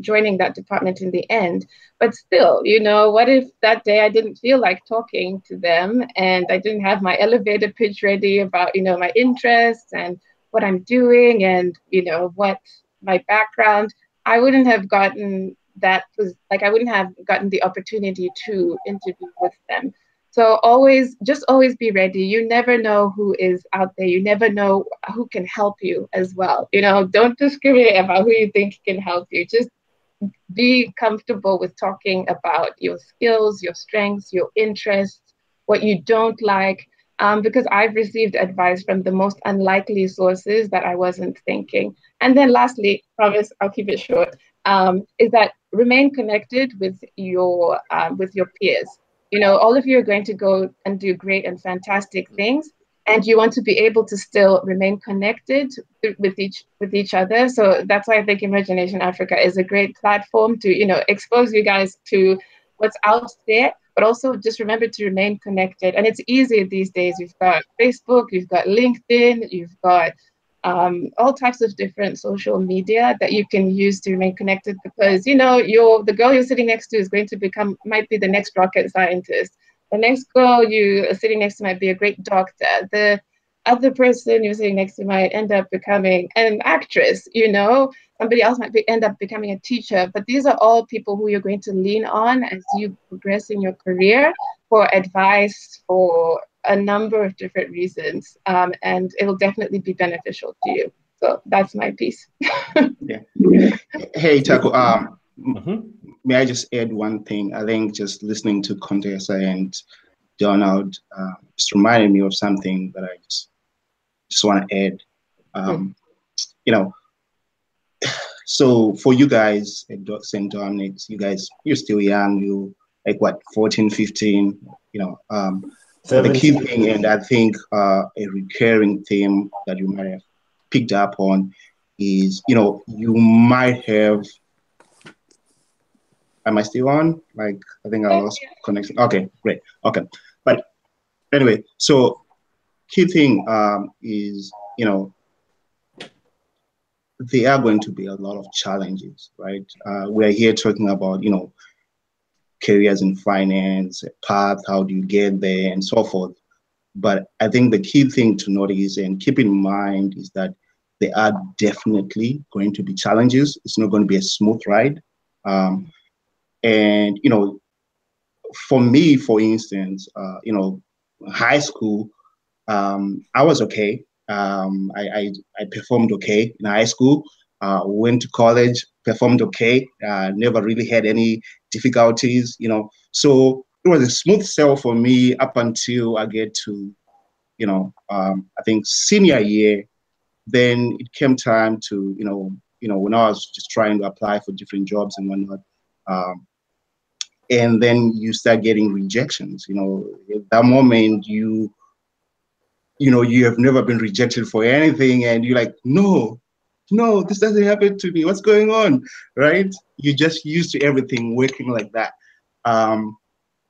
joining that department in the end, but still, you know, what if that day I didn't feel like talking to them and I didn't have my elevator pitch ready about, you know, my interests and what I'm doing and, you know, what my background, I wouldn't have gotten I wouldn't have gotten the opportunity to interview with them. So always be ready. You never know who is out there. You never know who can help you as well. You know, don't discriminate about who you think can help you. Just be comfortable with talking about your skills, your strengths, your interests, what you don't like, because I've received advice from the most unlikely sources that I wasn't thinking. And then lastly, promise I'll keep it short, is that remain connected with your peers. You know, all of you are going to go and do great and fantastic things, and you want to be able to still remain connected with each other. So that's why I think Emergination Africa is a great platform to, you know, expose you guys to what's out there, but also just remember to remain connected. And it's easier these days. You've got Facebook, you've got LinkedIn, you've got all types of different social media that you can use to remain connected, because, you know, the girl you're sitting next to is going to might be the next rocket scientist. The next girl you are sitting next to might be a great doctor. The other person you're sitting next to might end up becoming an actress, you know. Somebody else might end up becoming a teacher. But these are all people who you're going to lean on as you progress in your career for advice, for a number of different reasons. And it will definitely be beneficial to you. So that's my piece. Yeah. Hey, Taco. May I just add one thing? I think just listening to Contessa and Donald just reminded me of something that I just want to add. You know, so for you guys at St. Dominic's, you're still young. You like what, 14, 15, you know. But the key thing, and I think a recurring theme that you might have picked up on is, you know, you might have, am I still on? Like, I think I lost connection. Okay, great. Okay. But anyway, so key thing is, you know, there are going to be a lot of challenges, right? We're here talking about, you know, careers in finance, path, how do you get there, and so forth. But I think the key thing to notice and keep in mind is that there are definitely going to be challenges. It's not going to be a smooth ride. And, you know, for me, for instance, you know, high school, I was okay. I performed okay in high school. Went to college, performed okay. Never really had any difficulties, you know. So it was a smooth sail for me up until I get to, you know, I think senior year. Then it came time to, you know, when I was just trying to apply for different jobs and whatnot. And then you start getting rejections. You know, at that moment you know, you have never been rejected for anything, and you're like, no, this doesn't happen to me. What's going on, right? You're just used to everything working like that.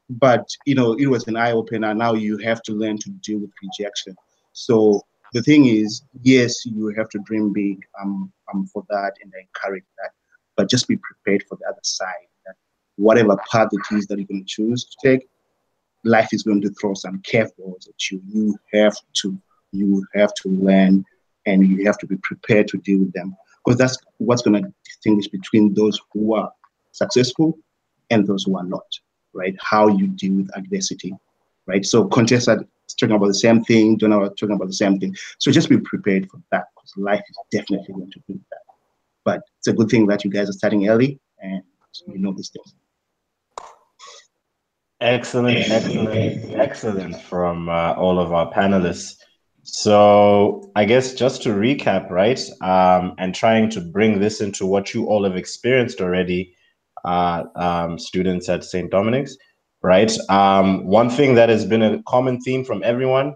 But you know, it was an eye opener. Now you have to learn to deal with rejection. So the thing is, yes, you have to dream big. I'm for that, and I encourage that. But just be prepared for the other side. That whatever path it is that you're going to choose to take, life is going to throw some curveballs at you. You have to learn, and you have to be prepared to deal with them, because that's what's going to distinguish between those who are successful and those who are not, right? How you deal with adversity, right? So Contessa is talking about the same thing, Donna was talking about the same thing. So just be prepared for that, because life is definitely going to do that. But it's a good thing that you guys are starting early and you know these things. Excellent from all of our panelists. So I guess just to recap, right, and trying to bring this into what you all have experienced already, students at St. Dominic's, right? One thing that has been a common theme from everyone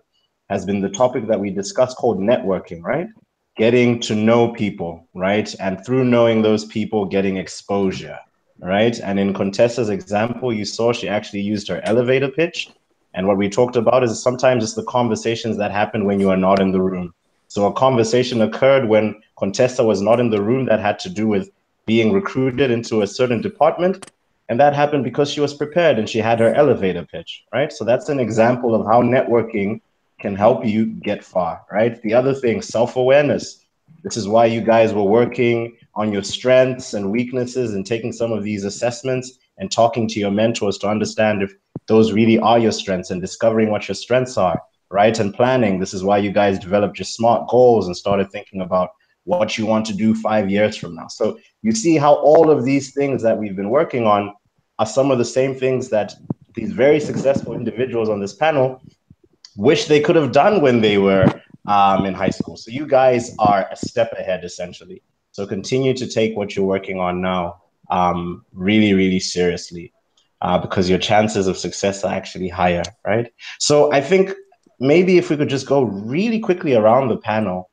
has been the topic that we discussed called networking, right? Getting to know people, right? And through knowing those people, getting exposure. Right. And in Contessa's example, you saw she actually used her elevator pitch. And what we talked about is sometimes it's the conversations that happen when you are not in the room. So a conversation occurred when Contessa was not in the room that had to do with being recruited into a certain department. And that happened because she was prepared and she had her elevator pitch. Right. So that's an example of how networking can help you get far. Right. The other thing, self-awareness. This is why you guys were working on your strengths and weaknesses and taking some of these assessments and talking to your mentors to understand if those really are your strengths and discovering what your strengths are, right? And planning. This is why you guys developed your SMART goals and started thinking about what you want to do 5 years from now. So you see how all of these things that we've been working on are some of the same things that these very successful individuals on this panel wish they could have done when they were in high school. So you guys are a step ahead, essentially. So continue to take what you're working on now really, really seriously, because your chances of success are actually higher, right? So I think maybe if we could just go really quickly around the panel.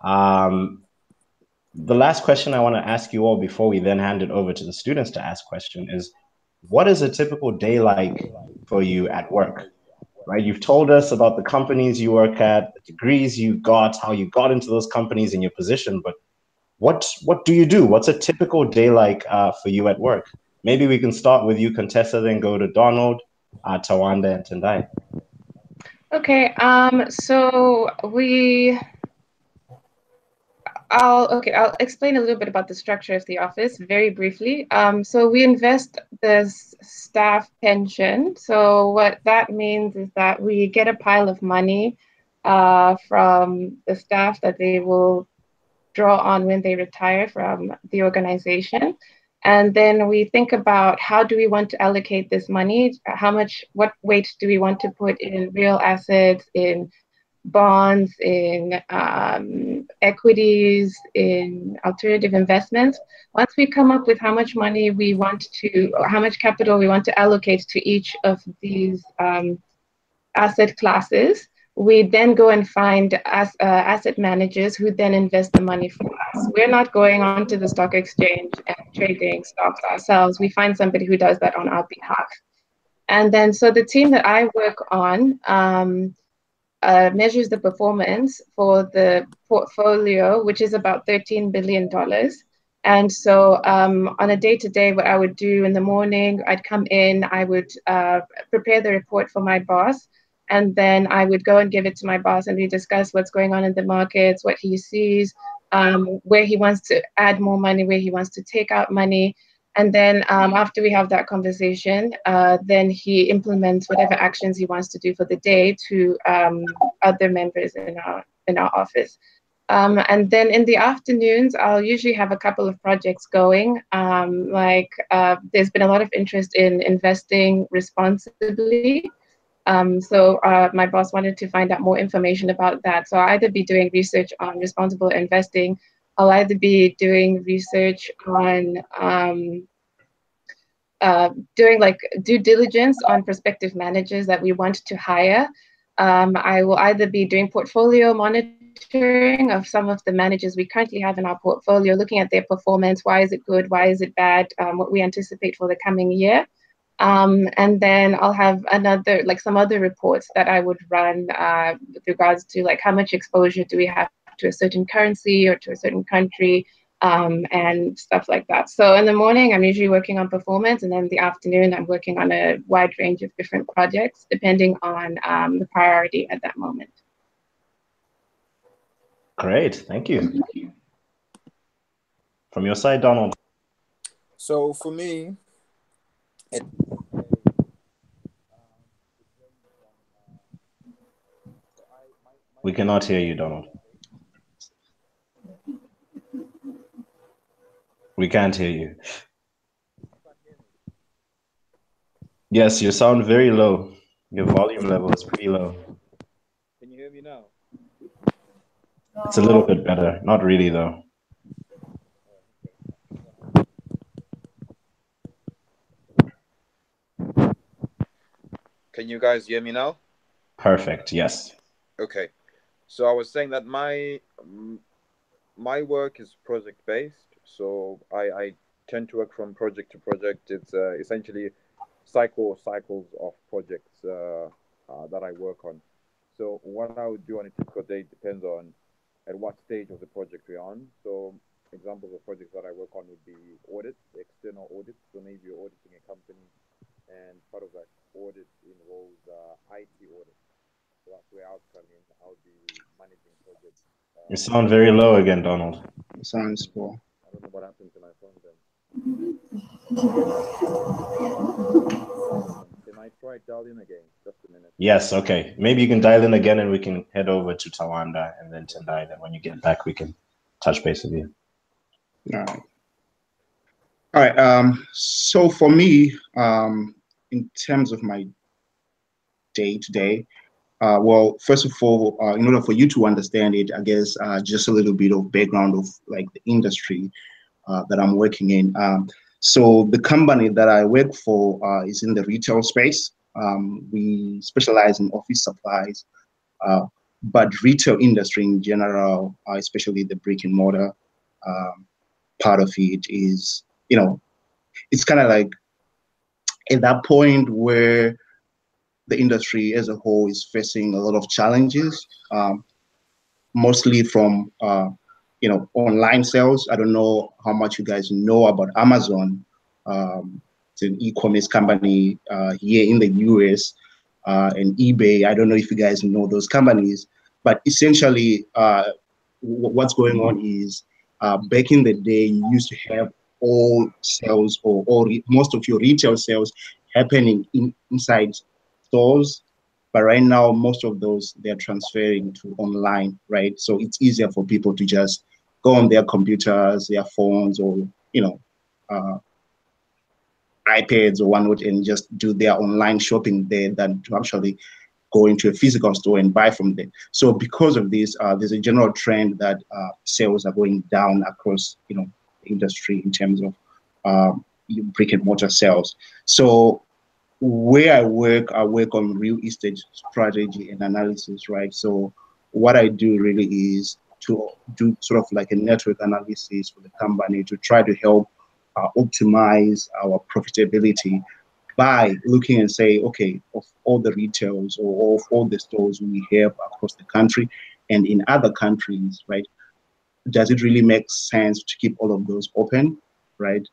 The last question I want to ask you all before we then hand it over to the students to ask question is, what is a typical day like for you at work? Right? You've told us about the companies you work at, the degrees you got, how you got into those companies and your position, but what do you do? What's a typical day like for you at work? Maybe we can start with you, Contessa, then go to Donald, Tawanda and Tendai. Okay, so I'll explain a little bit about the structure of the office very briefly. So we invest the staff pension. So what that means is that we get a pile of money from the staff that they will draw on when they retire from the organization. And then we think about how do we want to allocate this money? What weight do we want to put in real assets, in bonds, in equities, in alternative investments. Once we come up with how much money we want to, or how much capital we want to allocate to each of these asset classes, we then go and find asset managers who then invest the money for us. We're not going onto the stock exchange and trading stocks ourselves. We find somebody who does that on our behalf. And then, so the team that I work on measures the performance for the portfolio, which is about $13 billion. And so on a day-to-day, what I would do in the morning, I'd come in, I would prepare the report for my boss, and then I would go and give it to my boss, and we discuss what's going on in the markets, what he sees, where he wants to add more money, where he wants to take out money. And then after we have that conversation, then he implements whatever actions he wants to do for the day to other members in our office. And then in the afternoons, I'll usually have a couple of projects going. There's been a lot of interest in investing responsibly. So my boss wanted to find out more information about that. So I'll either be doing research on responsible investing, I'll either be doing research on doing like due diligence on prospective managers that we want to hire. I will either be doing portfolio monitoring of some of the managers we currently have in our portfolio, looking at their performance, why is it good, why is it bad, what we anticipate for the coming year. And then I'll have some other reports that I would run with regards to like how much exposure do we have to a certain currency or to a certain country, and stuff like that. So in the morning, I'm usually working on performance, and then in the afternoon, I'm working on a wide range of different projects, depending on the priority at that moment. Great, thank you. From your side, Donald. So for me, we cannot hear you, Donald. We can't hear you. Yes, you sound very low. Your volume level is pretty low. Can you hear me now? It's a little bit better. Not really, though. Can you guys hear me now? Perfect, yes. Okay. So I was saying that my work is project-based. So I tend to work from project to project. It's essentially cycles of projects that I work on. So what I would do on a typical day depends on at what stage of the project we're on. So examples of projects that I work on would be audits, external audits. So maybe you're auditing a company, and part of that audit involves IT audit. So that's where I'll come in. I'll be managing projects. You sound very low again, Donald. Sounds poor. I don't know what happened to my phone then. Can I try dial in again? Just a minute. Yes, okay. Maybe you can dial in again and we can head over to Tawanda and then Tendai. Then when you get back, we can touch base with you. All right. So for me, in terms of my day-to-day, well, first of all, in order for you to understand it, I guess just a little bit of background of like the industry that I'm working in. So the company that I work for is in the retail space. We specialize in office supplies, but retail industry in general, especially the brick and mortar part of it is, it's kind of like at that point where the industry as a whole is facing a lot of challenges, mostly from online sales. I don't know how much you guys know about Amazon, it's an e-commerce company here in the US, and eBay. I don't know if you guys know those companies, but essentially what's going on is back in the day, you used to have all sales or most of your retail sales happening inside stores. But right now, most of those, they're transferring to online, right? So it's easier for people to just go on their computers, their phones, or, iPads or whatnot, and just do their online shopping there than to actually go into a physical store and buy from there. So because of this, there's a general trend that sales are going down across, the industry in terms of brick and mortar sales. So where I work on real estate strategy and analysis, right? So what I do really is to do sort of like a network analysis for the company to try to help optimize our profitability by looking and say, okay, of all the retails or of all the stores we have across the country and in other countries, right? Does it really make sense to keep all of those open, right?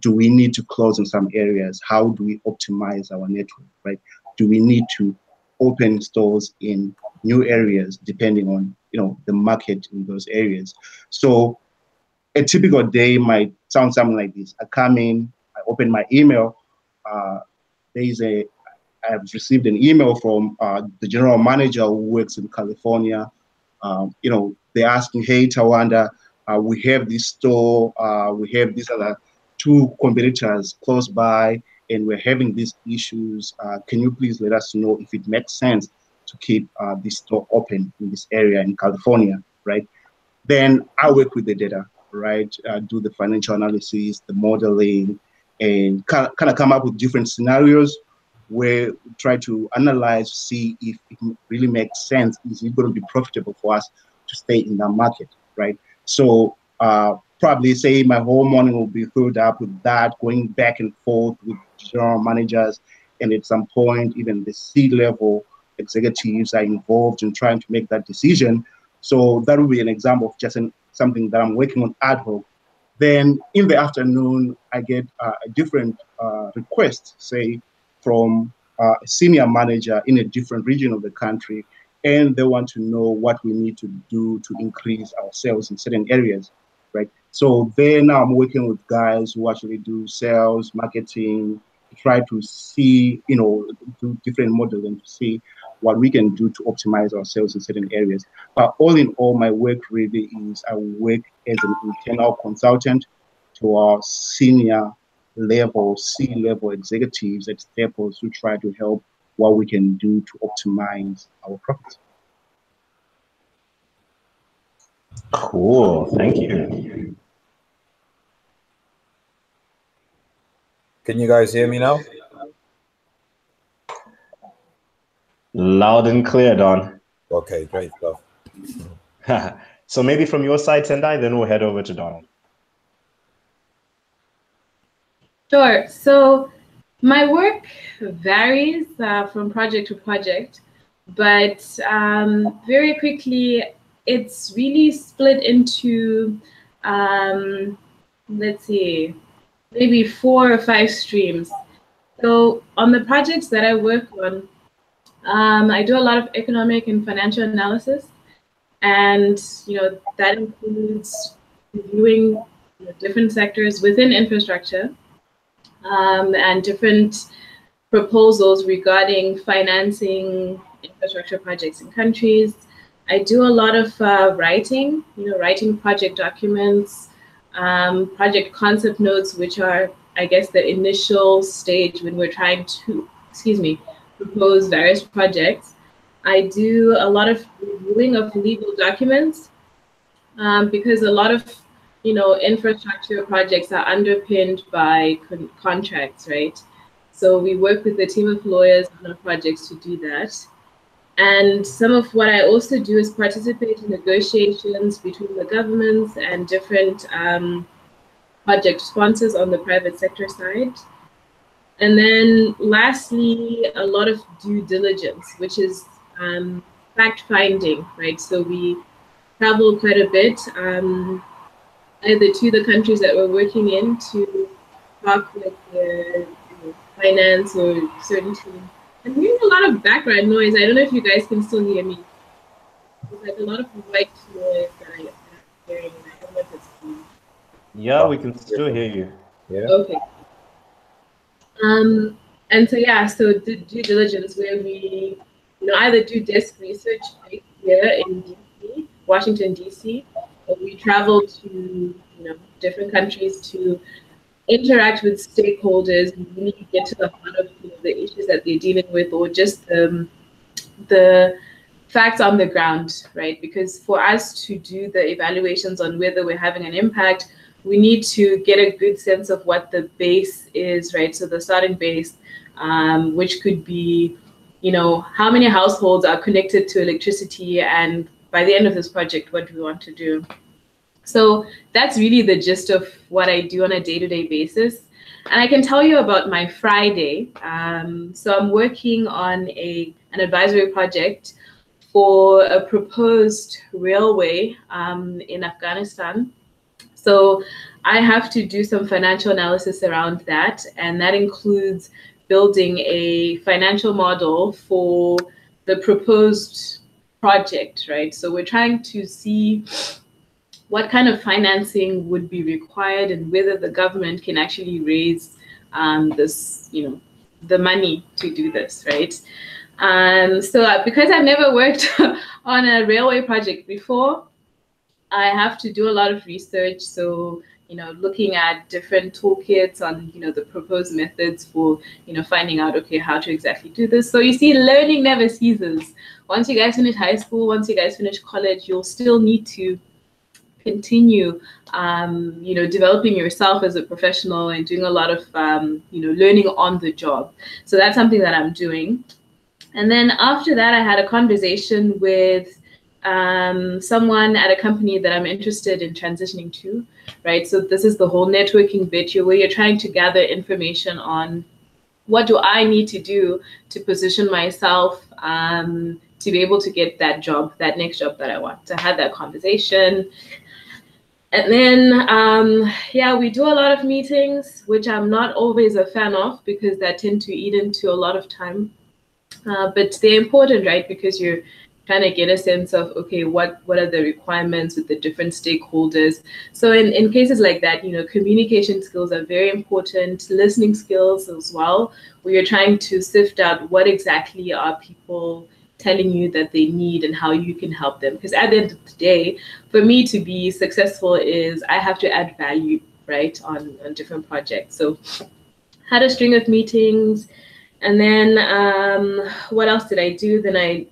Do we need to close in some areas? How do we optimize our network, right? Do we need to open stores in new areas depending on, the market in those areas? So a typical day might sound something like this. I come in, I open my email. I've received an email from the general manager who works in California. They're asking, hey, Tawanda, we have this store, we have these other 2 competitors close by, and we're having these issues. Can you please let us know if it makes sense to keep this store open in this area in California, right? Then I work with the data, right? Do the financial analysis, the modeling, and kind of come up with different scenarios where we try to analyze, see if it really makes sense. Is it going to be profitable for us to stay in that market, right? So probably say my whole morning will be filled up with that, going back and forth with general managers, and at some point, even the C-level executives are involved in trying to make that decision. So that would be an example of just something that I'm working on ad hoc. Then in the afternoon, I get a different request, say from a senior manager in a different region of the country, and they want to know what we need to do to increase our sales in certain areas, right? So there now I'm working with guys who actually do sales, marketing, to try to see, do different modeling to see what we can do to optimize our sales in certain areas. But all in all, my work really is I work as an internal consultant to our senior level, C-level executives at Staples to try to help what we can do to optimize our profits. Cool, thank you. Can you guys hear me now? Loud and clear, Don. Okay, great stuff. So maybe from your side, Tendai, then we'll head over to Donald. Sure. So my work varies from project to project, but very quickly, it's really split into, let's see, maybe 4 or 5 streams. So on the projects that I work on, I do a lot of economic and financial analysis, and that includes reviewing different sectors within infrastructure and different proposals regarding financing infrastructure projects in countries. I do a lot of writing, writing project documents, project concept notes, which are, I guess, the initial stage when we're trying to, propose various projects. I do a lot of reviewing of legal documents because a lot of infrastructure projects are underpinned by contracts, right? So we work with a team of lawyers on our projects to do that. And some of what I also do is participate in negotiations between the governments and different project sponsors on the private sector side. And then lastly, a lot of due diligence, which is fact-finding, right? So we travel quite a bit, either to the countries that we're working in to talk with the finance or certain team. I'm hearing a lot of background noise. I don't know if you guys can still hear me. There's like a lot of white noise that I'm hearing. I don't know if it's me. Yeah, we can still hear you. Yeah. Okay. And so yeah, so due diligence where we either do desk research right here in DC, Washington DC, or we travel to different countries to interact with stakeholders and really get to the heart of the issues that they're dealing with, or just the facts on the ground, right? Because for us to do the evaluations on whether we're having an impact, we need to get a good sense of what the base is, right? So the starting base, which could be, how many households are connected to electricity, and by the end of this project, what do we want to do? So that's really the gist of what I do on a day-to-day basis. And I can tell you about my Friday. So I'm working on an advisory project for a proposed railway in Afghanistan. So I have to do some financial analysis around that, and that includes building a financial model for the proposed project, right? So we're trying to see what kind of financing would be required and whether the government can actually raise this, the money to do this, right? So because I've never worked on a railway project before, I have to do a lot of research. So, looking at different toolkits on, the proposed methods for, finding out, okay, how to exactly do this. So you see, learning never ceases. Once you guys finish high school, once you guys finish college, you'll still need to continue, developing yourself as a professional and doing a lot of, learning on the job. So that's something that I'm doing. And then after that, I had a conversation with someone at a company that I'm interested in transitioning to, right? So this is the whole networking bit where you're trying to gather information on what do I need to do to position myself to be able to get that job, that next job that I want. So I had that conversation. And then, we do a lot of meetings, which I'm not always a fan of because that tend to eat into a lot of time. But they're important, right? Because you're trying to get a sense of, okay, what are the requirements with the different stakeholders. So in cases like that, communication skills are very important, listening skills as well, where you're trying to sift out what exactly are people telling you that they need and how you can help them. Because at the end of the day, for me to be successful is I have to add value, right, on different projects. So had a string of meetings. And then what else did I do? Then I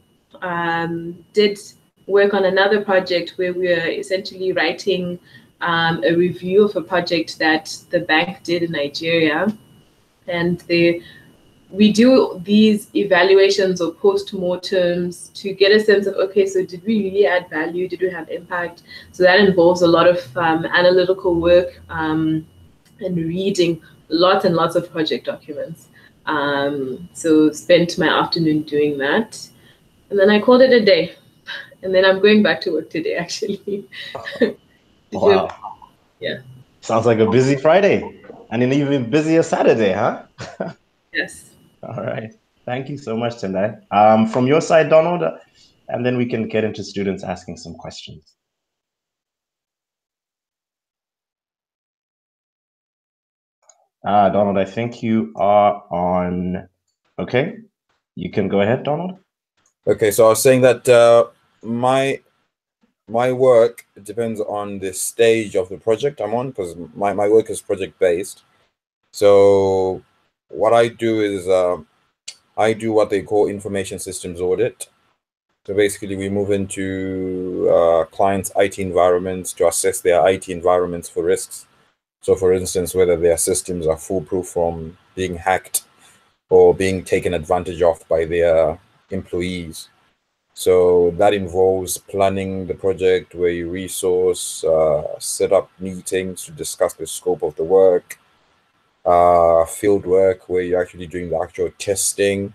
did work on another project where we were essentially writing a review of a project that the bank did in Nigeria. And we do these evaluations or post-mortems to get a sense of, okay, so did we really add value? Did we have impact? So that involves a lot of analytical work and reading lots and lots of project documents. So spent my afternoon doing that. And then I called it a day. And then I'm going back to work today, actually. Wow. Yeah. Sounds like a busy Friday and an even busier Saturday, huh? Yes. All right. Thank you so much, Tendai. From your side, Donald, and then we can get into students asking some questions. Donald, I think you are on. Okay. You can go ahead, Donald. Okay, so I was saying that my work depends on the stage of the project I'm on, because my work is project based. So what I do is I do what they call information systems audit. So basically we move into clients' IT environments to assess their IT environments for risks. So for instance, whether their systems are foolproof from being hacked or being taken advantage of by their employees. So that involves planning the project where you resource, set up meetings to discuss the scope of the work, field work where you're actually doing the actual testing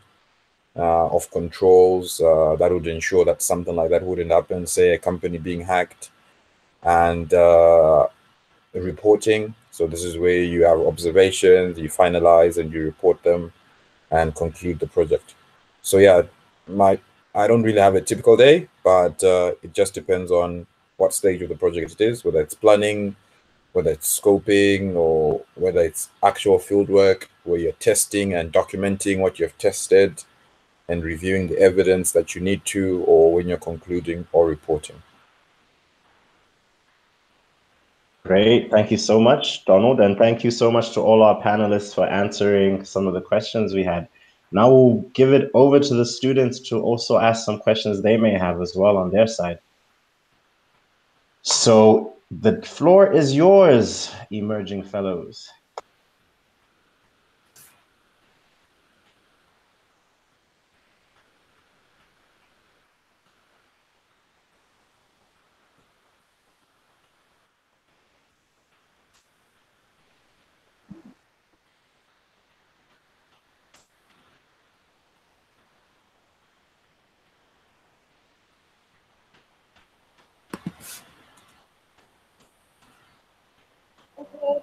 of controls that would ensure that something like that wouldn't happen, say a company being hacked, and reporting So this is where you have observations, you finalize and you report them and conclude the project. So yeah, I don't really have a typical day, but it just depends on what stage of the project it is, whether it's planning, whether it's scoping, or whether it's actual field work where you're testing and documenting what you've tested and reviewing the evidence that you need to, or when you're concluding or reporting. Great. Thank you so much, Donald. And thank you so much to all our panelists for answering some of the questions we had. Now we'll give it over to the students to also ask some questions they may have as well on their side. So the floor is yours, emerging fellows. Okay.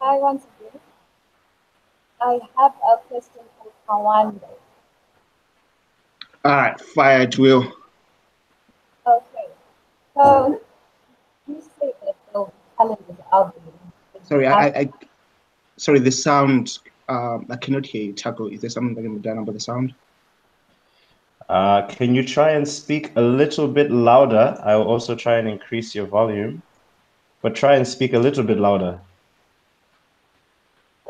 Hi, once again. I have a question for Tawanda. All right, fire it, Will. Okay. So you say that the challenges out there. Sorry, the sound. I cannot hear you, Taco. Is there something that can be done about the sound? Can you try and speak a little bit louder? I will also try and increase your volume, but try and speak a little bit louder.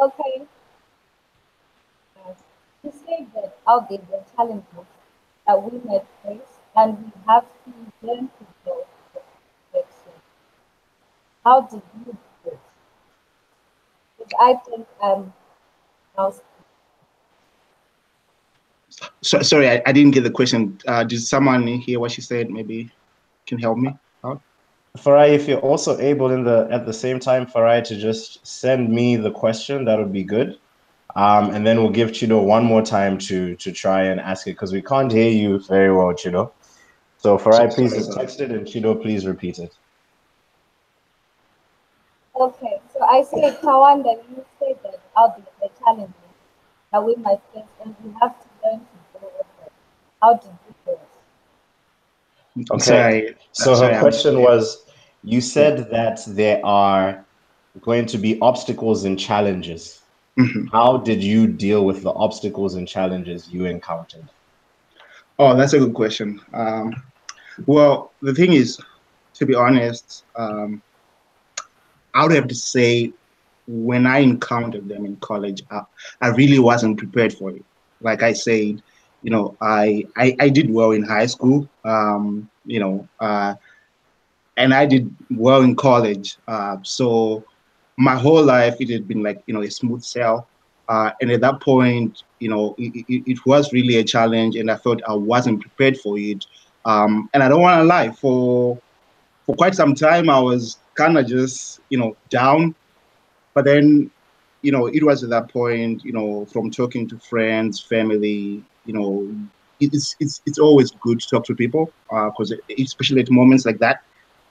Okay. You say that out there the challenges that we might face, and we have to learn to deal with it. How did you do it? Because I think now Sorry, I didn't get the question. Did someone hear what she said? Maybe can help me out. Farai, if you're also able at the same time, Farai, to just send me the question, that would be good. And then we'll give Chido one more time to try and ask it, because we can't hear you very well, Chido. So Farai, please just text it, and Chido, please repeat it. okay, so I say, Tawanda, you say that out there the challenges that we might face, and we have to learn to deal with it. How did you do it? Okay. So her question was, you said that there are going to be obstacles and challenges. Mm-hmm. How did you deal with the obstacles and challenges you encountered? Oh, that's a good question. Well, the thing is, to be honest, I would have to say when I encountered them in college, I really wasn't prepared for it. Like I said, you know, I did well in high school, you know, and I did well in college. So my whole life, it had been like, you know, a smooth sail. And at that point, you know, it was really a challenge, and I felt I wasn't prepared for it. And I don't want to lie, for quite some time, I was kind of just, you know, down. But then, you know, it was at that point, you know, from talking to friends, family, you know, it's always good to talk to people, because especially at moments like that,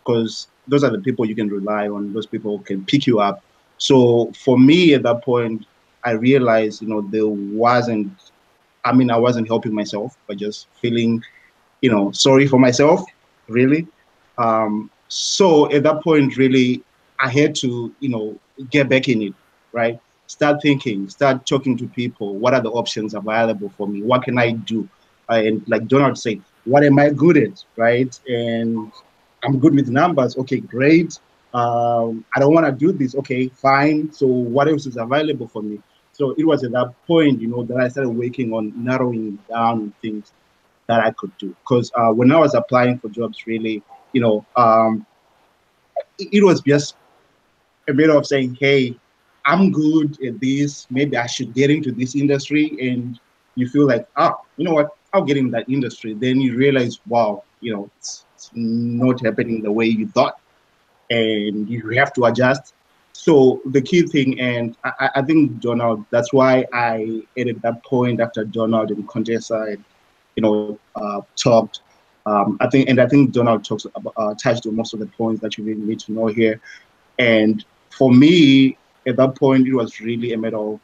because those are the people you can rely on. Those people can pick you up. So for me at that point, I realized, you know, I wasn't helping myself by just feeling, you know, sorry for myself, really. So at that point, really, I had to, you know, get back in it, right? Start thinking, start talking to people. What are the options available for me? What can I do? And like Donald said, what am I good at, right? And I'm good with numbers. Okay, great. I don't want to do this. Okay, fine. So what else is available for me? So it was at that point, you know, that I started working on narrowing down things that I could do. Because when I was applying for jobs, really, you know, it was just a matter of saying, hey, I'm good at this. Maybe I should get into this industry. And you feel like, you know what? I'll get in that industry. Then you realize, wow, you know, it's not happening the way you thought, and you have to adjust. So the key thing, and I think Donald, that's why I added that point after Donald and Contessa had, you know, talked. I think Donald talks about touched on most of the points that you really need to know here. And for me, at that point, it was really a matter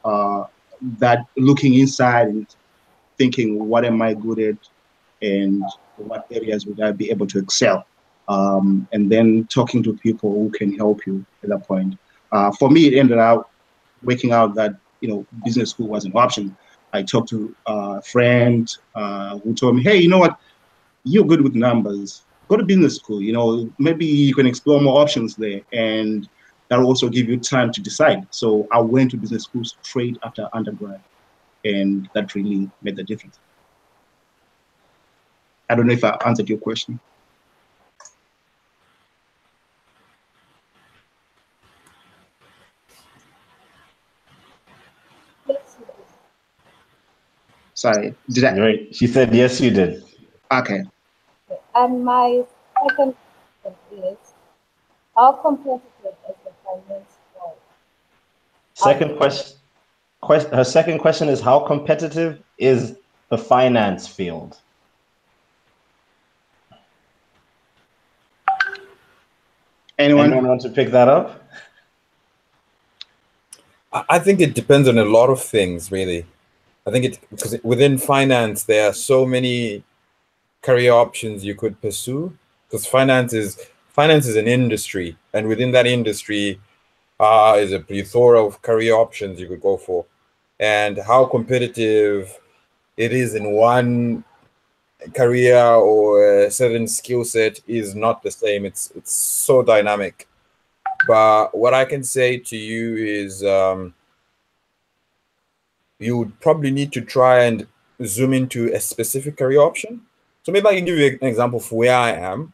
of that looking inside and thinking, what am I good at, and what areas would I be able to excel, and then talking to people who can help you at that point. For me, it ended up working out that business school was an option. I talked to a friend who told me, hey, you know what, you're good with numbers, go to business school, maybe you can explore more options there, and that'll also give you time to decide. So I went to business school straight after undergrad, and that really made the difference. I don't know if I answered your question. Sorry, did I? Great. She said, yes, you did. Okay. And my second question is, how competitive is the finance world? Second question. Her second question is, how competitive is the finance field? Anyone want to pick that up? I think it depends on a lot of things, really. I think because within finance, there are so many career options you could pursue, because finance is an industry, and within that industry is a plethora of career options you could go for. And how competitive it is in one career or a certain skill set is not the same. It's so dynamic. But what I can say to you is you would probably need to try and zoom into a specific career option. So maybe I can give you an example for where I am.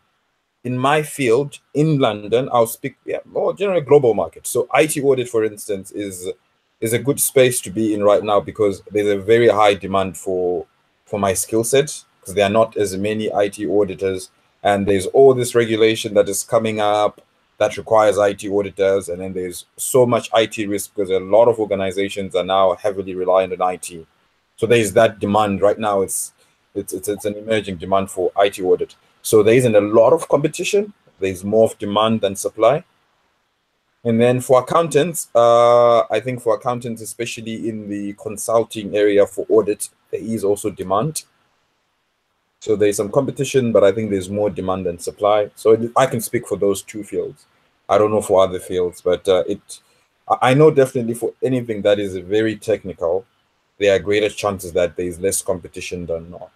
In my field in London, I'll speak more generally global market. So IT audit, for instance, is a good space to be in right now, because there's a very high demand for my skill set, because there are not as many IT auditors, and there's all this regulation that is coming up that requires IT auditors, and then there's so much IT risk because a lot of organizations are now heavily reliant on IT. So there's that demand right now. It's an emerging demand for IT audit. So there isn't a lot of competition. There's more of demand than supply. And then for accountants, I think for accountants, especially in the consulting area for audit, there is also demand. So there's some competition, but I think there's more demand than supply. So I can speak for those two fields. I don't know for other fields, but I know definitely for anything that is very technical, there are greater chances that there is less competition than not.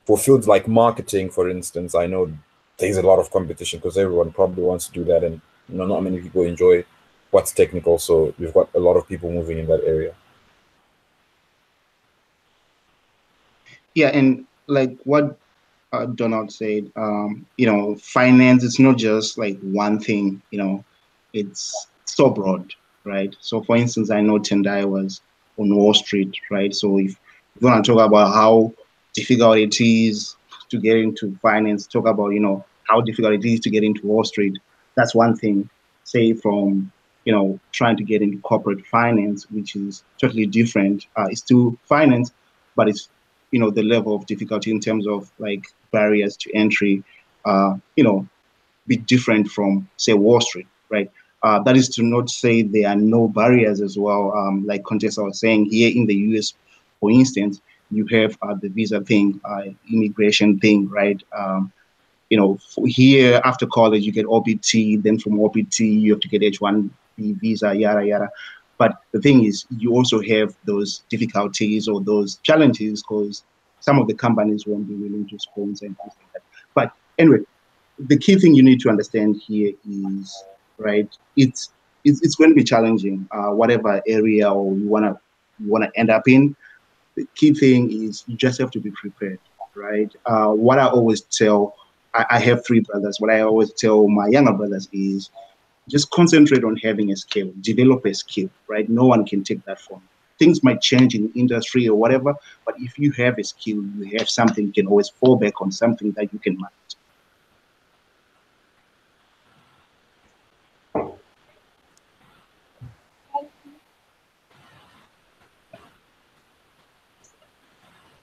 For fields like marketing, for instance, I know there's a lot of competition because everyone probably wants to do that, and not many people enjoy what's technical. So we've got a lot of people moving in that area. Yeah, and like what Donald said, finance is not just like one thing. It's so broad, right? So, for instance, I know Tendai was on Wall Street, right? So if you want to talk about how difficult it is to get into finance, talk about how difficult it is to get into Wall Street. That's one thing. Say from trying to get into corporate finance, which is totally different. It's still finance, but it's the level of difficulty in terms of like barriers to entry, be different from say Wall Street, right? That is to not say there are no barriers as well. Like Contessa was saying, here in the US, for instance, you have the visa thing, immigration thing, right? Here after college, you get OPT, then from OPT, you have to get H-1B visa, yada, yada. But the thing is, you also have those difficulties or those challenges because some of the companies won't be willing to sponsor and things like that. But anyway, the key thing you need to understand here is, right, it's going to be challenging, whatever area or you wanna end up in. The key thing is you just have to be prepared, right? What I always tell, I have 3 brothers. What I always tell my younger brothers is just concentrate on having a skill, develop a skill, right? No one can take that from you. Things might change in industry or whatever, but if you have a skill, you have something, you can always fall back on something that you can manage.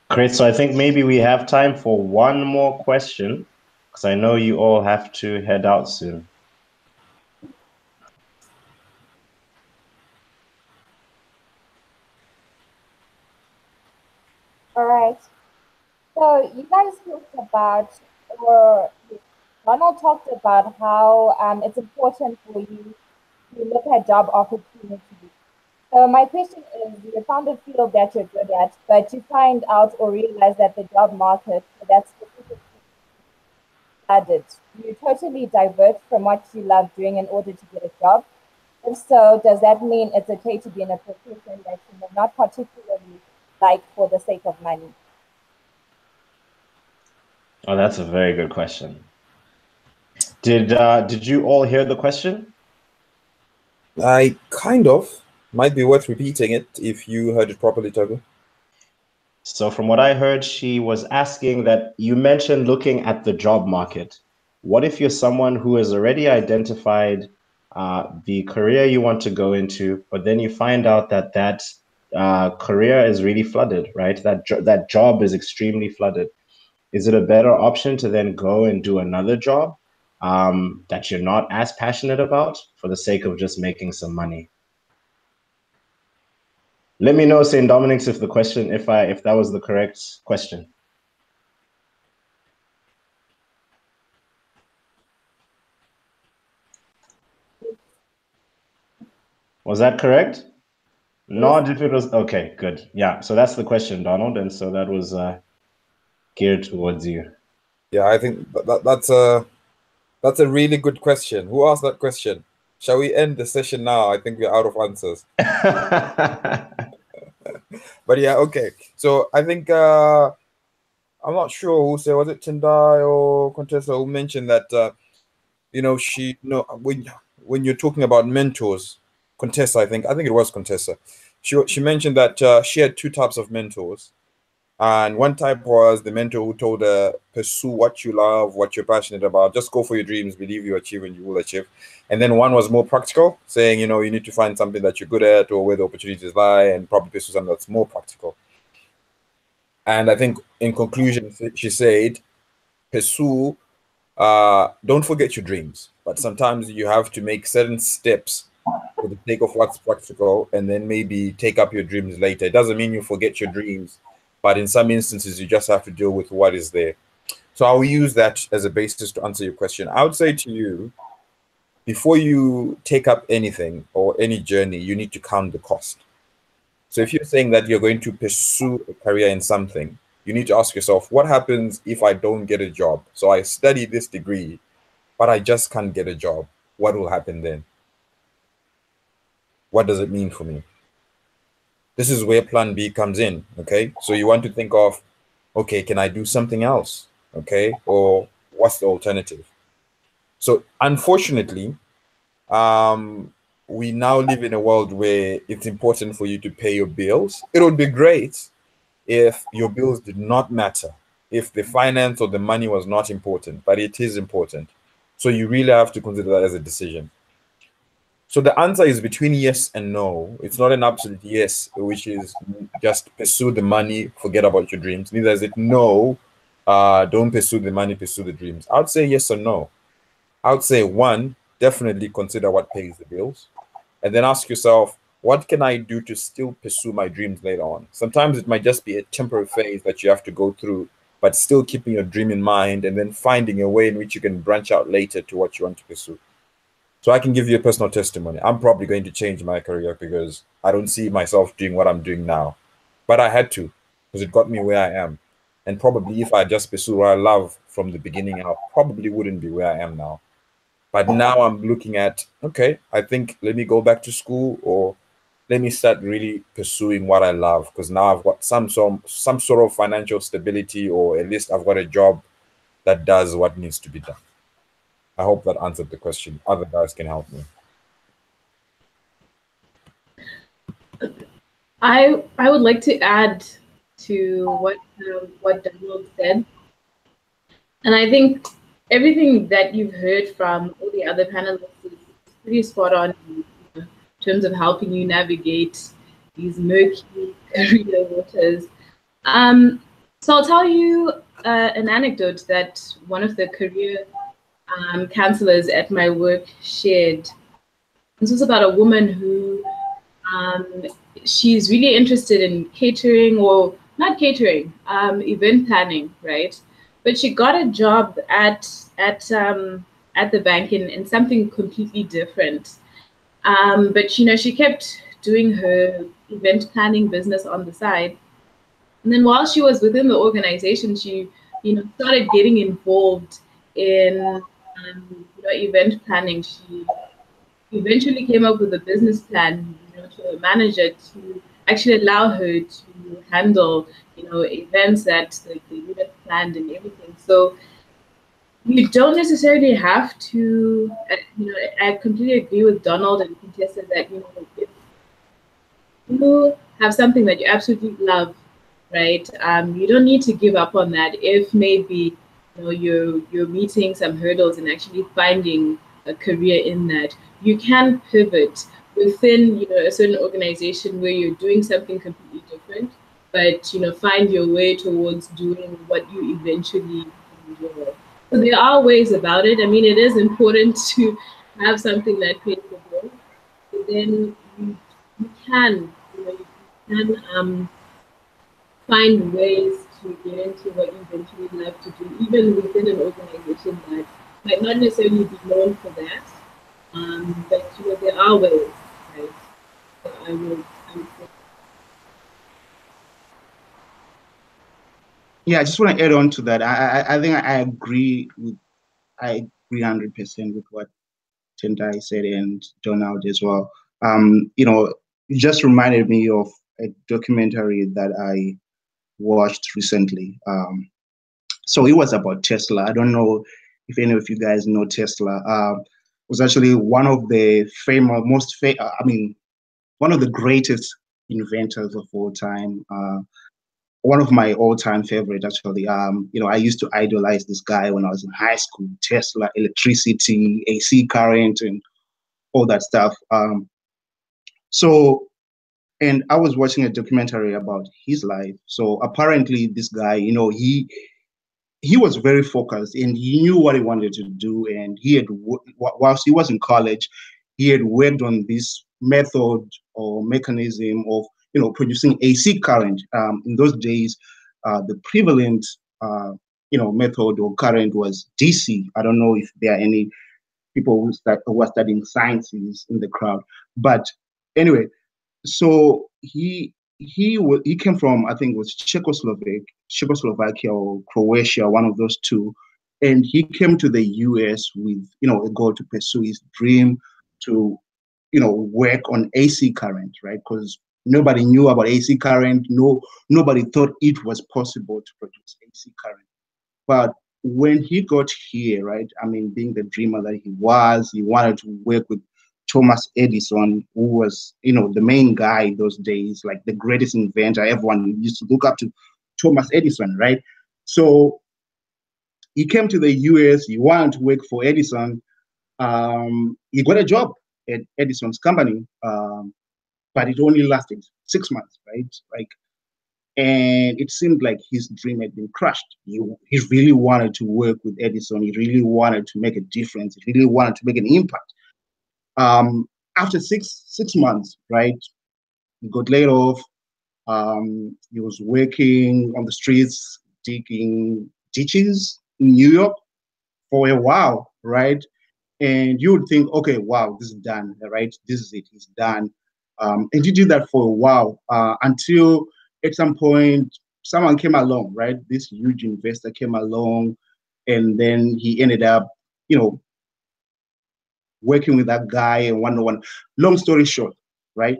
Great. So I think maybe we have time for one more question, because I know you all have to head out soon. right. So you guys talked about, or Ronald talked about how it's important for you to look at job opportunities. So my question is, you found a field that you're good at, but you find out or realize that the job market for that specific flooded. You totally divert from what you love doing in order to get a job. If so, does that mean it's okay to be in a profession that you may not particularly like for the sake of money? Oh, that's a very good question. Did you all hear the question? I kind of. Might be worth repeating it if you heard it properly, Togo. So from what I heard, she was asking that you mentioned looking at the job market. What if you're someone who has already identified the career you want to go into, but then you find out that that career is really flooded, right? That job is extremely flooded. Is it a better option to then go and do another job that you're not as passionate about for the sake of just making some money? Let me know, St. Dominic's, if the question, if that was the correct question. Was that correct? Not if it was okay, good. Yeah, so that's the question, Donald, and so that was geared towards you. Yeah, I think that's a really good question. Who asked that question? Shall we end the session now? I think we're out of answers. But yeah, okay. So I think I'm not sure who said, was it Tendai or Contessa who mentioned that when you're talking about mentors, Contessa, I think it was Contessa. She mentioned that she had two types of mentors. And one type was the mentor who told her, pursue what you love, what you're passionate about, just go for your dreams, believe you achieve and you will achieve. And then one was more practical, saying, you need to find something that you're good at or where the opportunities lie and probably pursue something that's more practical. And I think in conclusion, she said, pursue, don't forget your dreams, but sometimes you have to make certain steps for the sake of what's practical and then maybe take up your dreams later. It doesn't mean you forget your dreams, but in some instances, you just have to deal with what is there. So I will use that as a basis to answer your question. I would say to you, before you take up anything or any journey, you need to count the cost. So if you're saying that you're going to pursue a career in something, you need to ask yourself, what happens if I don't get a job? So I study this degree, but I just can't get a job. What will happen then? What does it mean for me? This is where plan B comes in, okay? So you want to think of, okay, can I do something else, okay? Or what's the alternative? So unfortunately, we now live in a world where it's important for you to pay your bills. It would be great if your bills did not matter, if the finance or the money was not important, but it is important. So you really have to consider that as a decision. So the answer is between yes and no. It's not an absolute yes, which is just pursue the money, forget about your dreams. Neither is it no, don't pursue the money, pursue the dreams. I would say yes or no. I would say one, definitely consider what pays the bills. And then ask yourself, what can I do to still pursue my dreams later on? Sometimes it might just be a temporary phase that you have to go through, but still keeping your dream in mind and then finding a way in which you can branch out later to what you want to pursue. So I can give you a personal testimony. I'm probably going to change my career because I don't see myself doing what I'm doing now. But I had to because it got me where I am. And probably if I just pursue what I love from the beginning, I probably wouldn't be where I am now. But now I'm looking at, okay, I think let me go back to school or let me start really pursuing what I love because now I've got some sort of financial stability or at least I've got a job that does what needs to be done. I hope that answered the question. Other guys can help me. I would like to add to what Donald said, and I think everything that you've heard from all the other panelists is pretty spot on in terms of helping you navigate these murky career waters. So I'll tell you an anecdote that one of the career counselors at my work shared. This was about a woman who she's really interested in catering, or not catering, event planning, right? But she got a job at the bank in something completely different. But you know, she kept doing her event planning business on the side. And then while she was within the organization, she, you know, started getting involved in event planning. She eventually came up with a business plan, you know, to a manager to actually allow her to handle, you know, events that the unit planned and everything. So you don't necessarily have to, you know, I completely agree with Donald and Contessa that, you know, if you have something that you absolutely love, right? You don't need to give up on that if maybe you know you're meeting some hurdles and actually finding a career in that. You can pivot within you know a certain organization where you're doing something completely different, but you know find your way towards doing what you eventually enjoy. So there are ways about it. I mean, it is important to have something that pays the bills, but then you can, you know, you can find ways to get into what you eventually love to do, even within an organization that might not necessarily be known for that. But you know, there are ways, right? So I would say. Yeah, I just want to add on to that. I think I agree 100% with what Tendai said and Donald as well. You know, it just reminded me of a documentary that I watched recently. So it was about Tesla. I don't know if any of you guys know Tesla. It was actually one of the one of the greatest inventors of all time. One of my all-time favorite, actually. You know, I used to idolize this guy when I was in high school. Tesla, electricity, AC current, and all that stuff. So, and I was watching a documentary about his life. So apparently, this guy, you know, he was very focused and he knew what he wanted to do. And he had, whilst he was in college, he had worked on this method or mechanism of, you know, producing AC current. In those days, the prevalent, you know, method or current was DC. I don't know if there are any people who are studying sciences in the crowd, but anyway, so he came from, I think it was Czechoslovakia or Croatia, one of those two, and he came to the US with, you know, a goal to pursue his dream to, you know, work on AC current, right? Because nobody knew about AC current. Nobody thought it was possible to produce AC current. But when he got here, right, I mean, being the dreamer that he wanted to work with Thomas Edison, who was, you know, the main guy those days, like the greatest inventor. Everyone used to look up to Thomas Edison, right? So he came to the US, he wanted to work for Edison. He got a job at Edison's company, but it only lasted 6 months, right? Like, and it seemed like his dream had been crushed. He really wanted to work with Edison. He really wanted to make a difference. He really wanted to make an impact. After six months, right, he got laid off. He was working on the streets, digging ditches in New York for a while, right? And you would think, okay, wow, this is done, right? This is it, he's done. And he did that for a while until at some point someone came along, right? This huge investor came along, and then he ended up, you know, working with that guy and one-on-one. Long story short, right?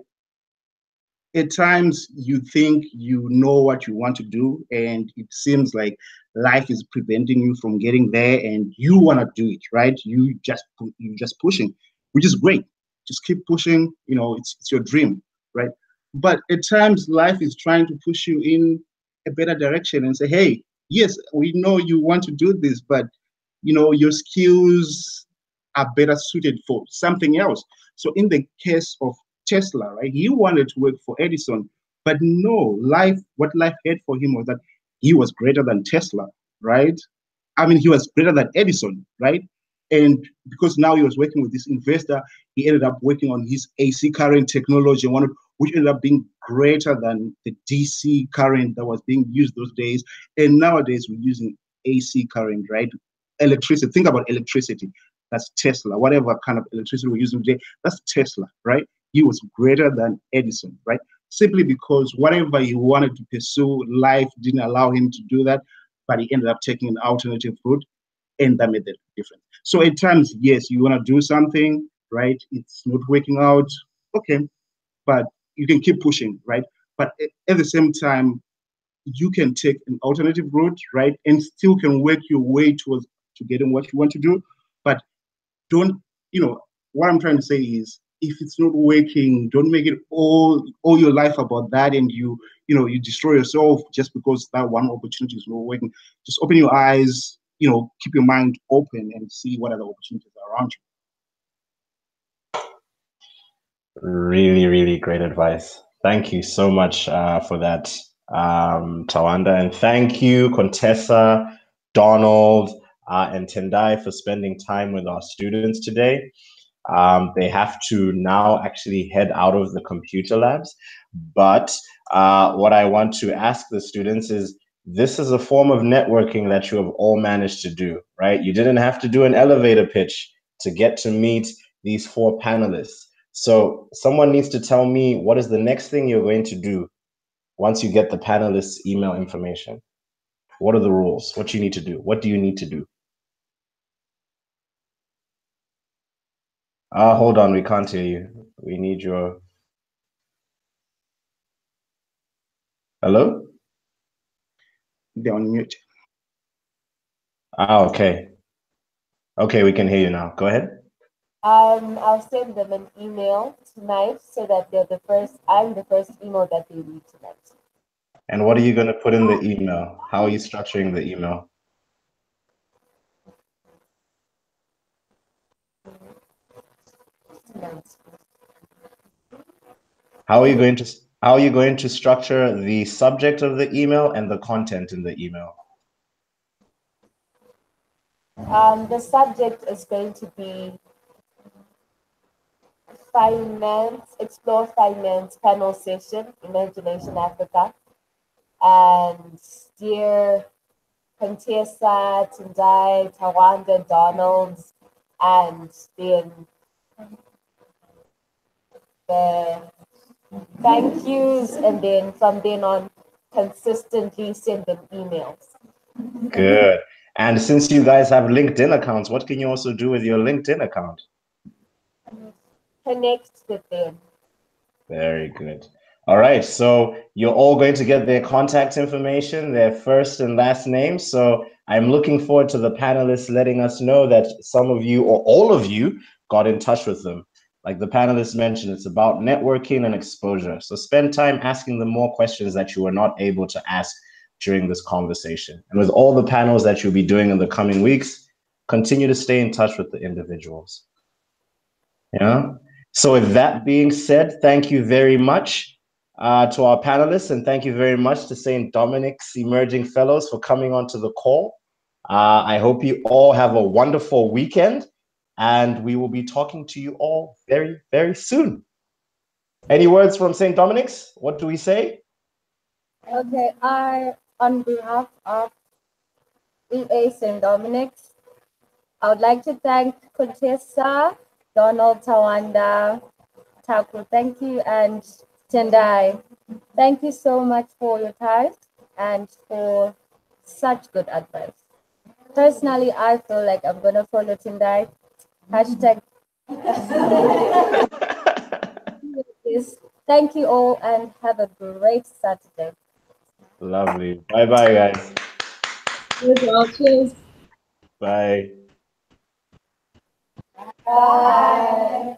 At times you think you know what you want to do, and it seems like life is preventing you from getting there, and you want to do it, right? You just pushing, which is great. Just keep pushing. You know, it's your dream, right? But at times life is trying to push you in a better direction and say, hey, yes, we know you want to do this, but you know your skills are better suited for something else. So in the case of Tesla, right? He wanted to work for Edison, but no, what life had for him was that he was greater than Tesla, right? I mean, he was greater than Edison, right? And because now he was working with this investor, he ended up working on his AC current technology, which ended up being greater than the DC current that was being used those days. And nowadays we're using AC current, right? Electricity, think about electricity. That's Tesla. Whatever kind of electricity we're using today, that's Tesla, right? He was greater than Edison, right? Simply because whatever he wanted to pursue, life didn't allow him to do that, but he ended up taking an alternative route, and that made the difference. So at times, yes, you want to do something, right? It's not working out, okay, but you can keep pushing, right? But at the same time, you can take an alternative route, right? And still can work your way towards to getting what you want to do. But don't, what I'm trying to say is, if it's not working, don't make it all your life about that, and you destroy yourself just because that one opportunity is not working. Just open your eyes, keep your mind open and see what other opportunities are around you. Really, really great advice. Thank you so much for that, Tawanda, and thank you, Contessa, Donald, and Tendai for spending time with our students today. They have to now actually head out of the computer labs. But what I want to ask the students is, this is a form of networking that you have all managed to do, right? You didn't have to do an elevator pitch to get to meet these 4 panelists. So someone needs to tell me, what is the next thing you're going to do once you get the panelists' email information? What are the rules? What you need to do? What do you need to do? Hold on, we can't hear you. We need your... Hello? They're on mute. Okay. Okay, we can hear you now. Go ahead. I'll send them an email tonight so that I'm the first email that they read tonight. And what are you going to put in the email? How are you structuring the email? How are you going to structure the subject of the email and the content in the email? The subject is going to be Explore Finance panel session, Emergination Africa. And dear Contessa, Tendai, Tawanda, Donald, and then the thank yous, and then from then on, consistently send them emails. Good. And since you guys have LinkedIn accounts, what can you also do with your LinkedIn account? Connect with them. Very good. All right, so you're all going to get their contact information, their first and last name. So I'm looking forward to the panelists letting us know that some of you or all of you got in touch with them. Like the panelists mentioned, it's about networking and exposure. So spend time asking them more questions that you were not able to ask during this conversation. And with all the panels that you'll be doing in the coming weeks, continue to stay in touch with the individuals. Yeah. So with that being said, thank you very much to our panelists, and thank you very much to St. Dominic's Emerging Fellows for coming onto the call. I hope you all have a wonderful weekend, and we will be talking to you all very, very soon. Any words from St. Dominic's? What do we say? Okay, on behalf of EA St. Dominic's, I would like to thank Contessa, Donald, Tawanda, Taku, thank you, and Tendai. Thank you so much for your time and for such good advice. Personally, I feel like I'm going to follow Tendai. Hashtag. Thank you all and have a great Saturday. Lovely. Bye-bye, guys. Cheers. Bye. Bye.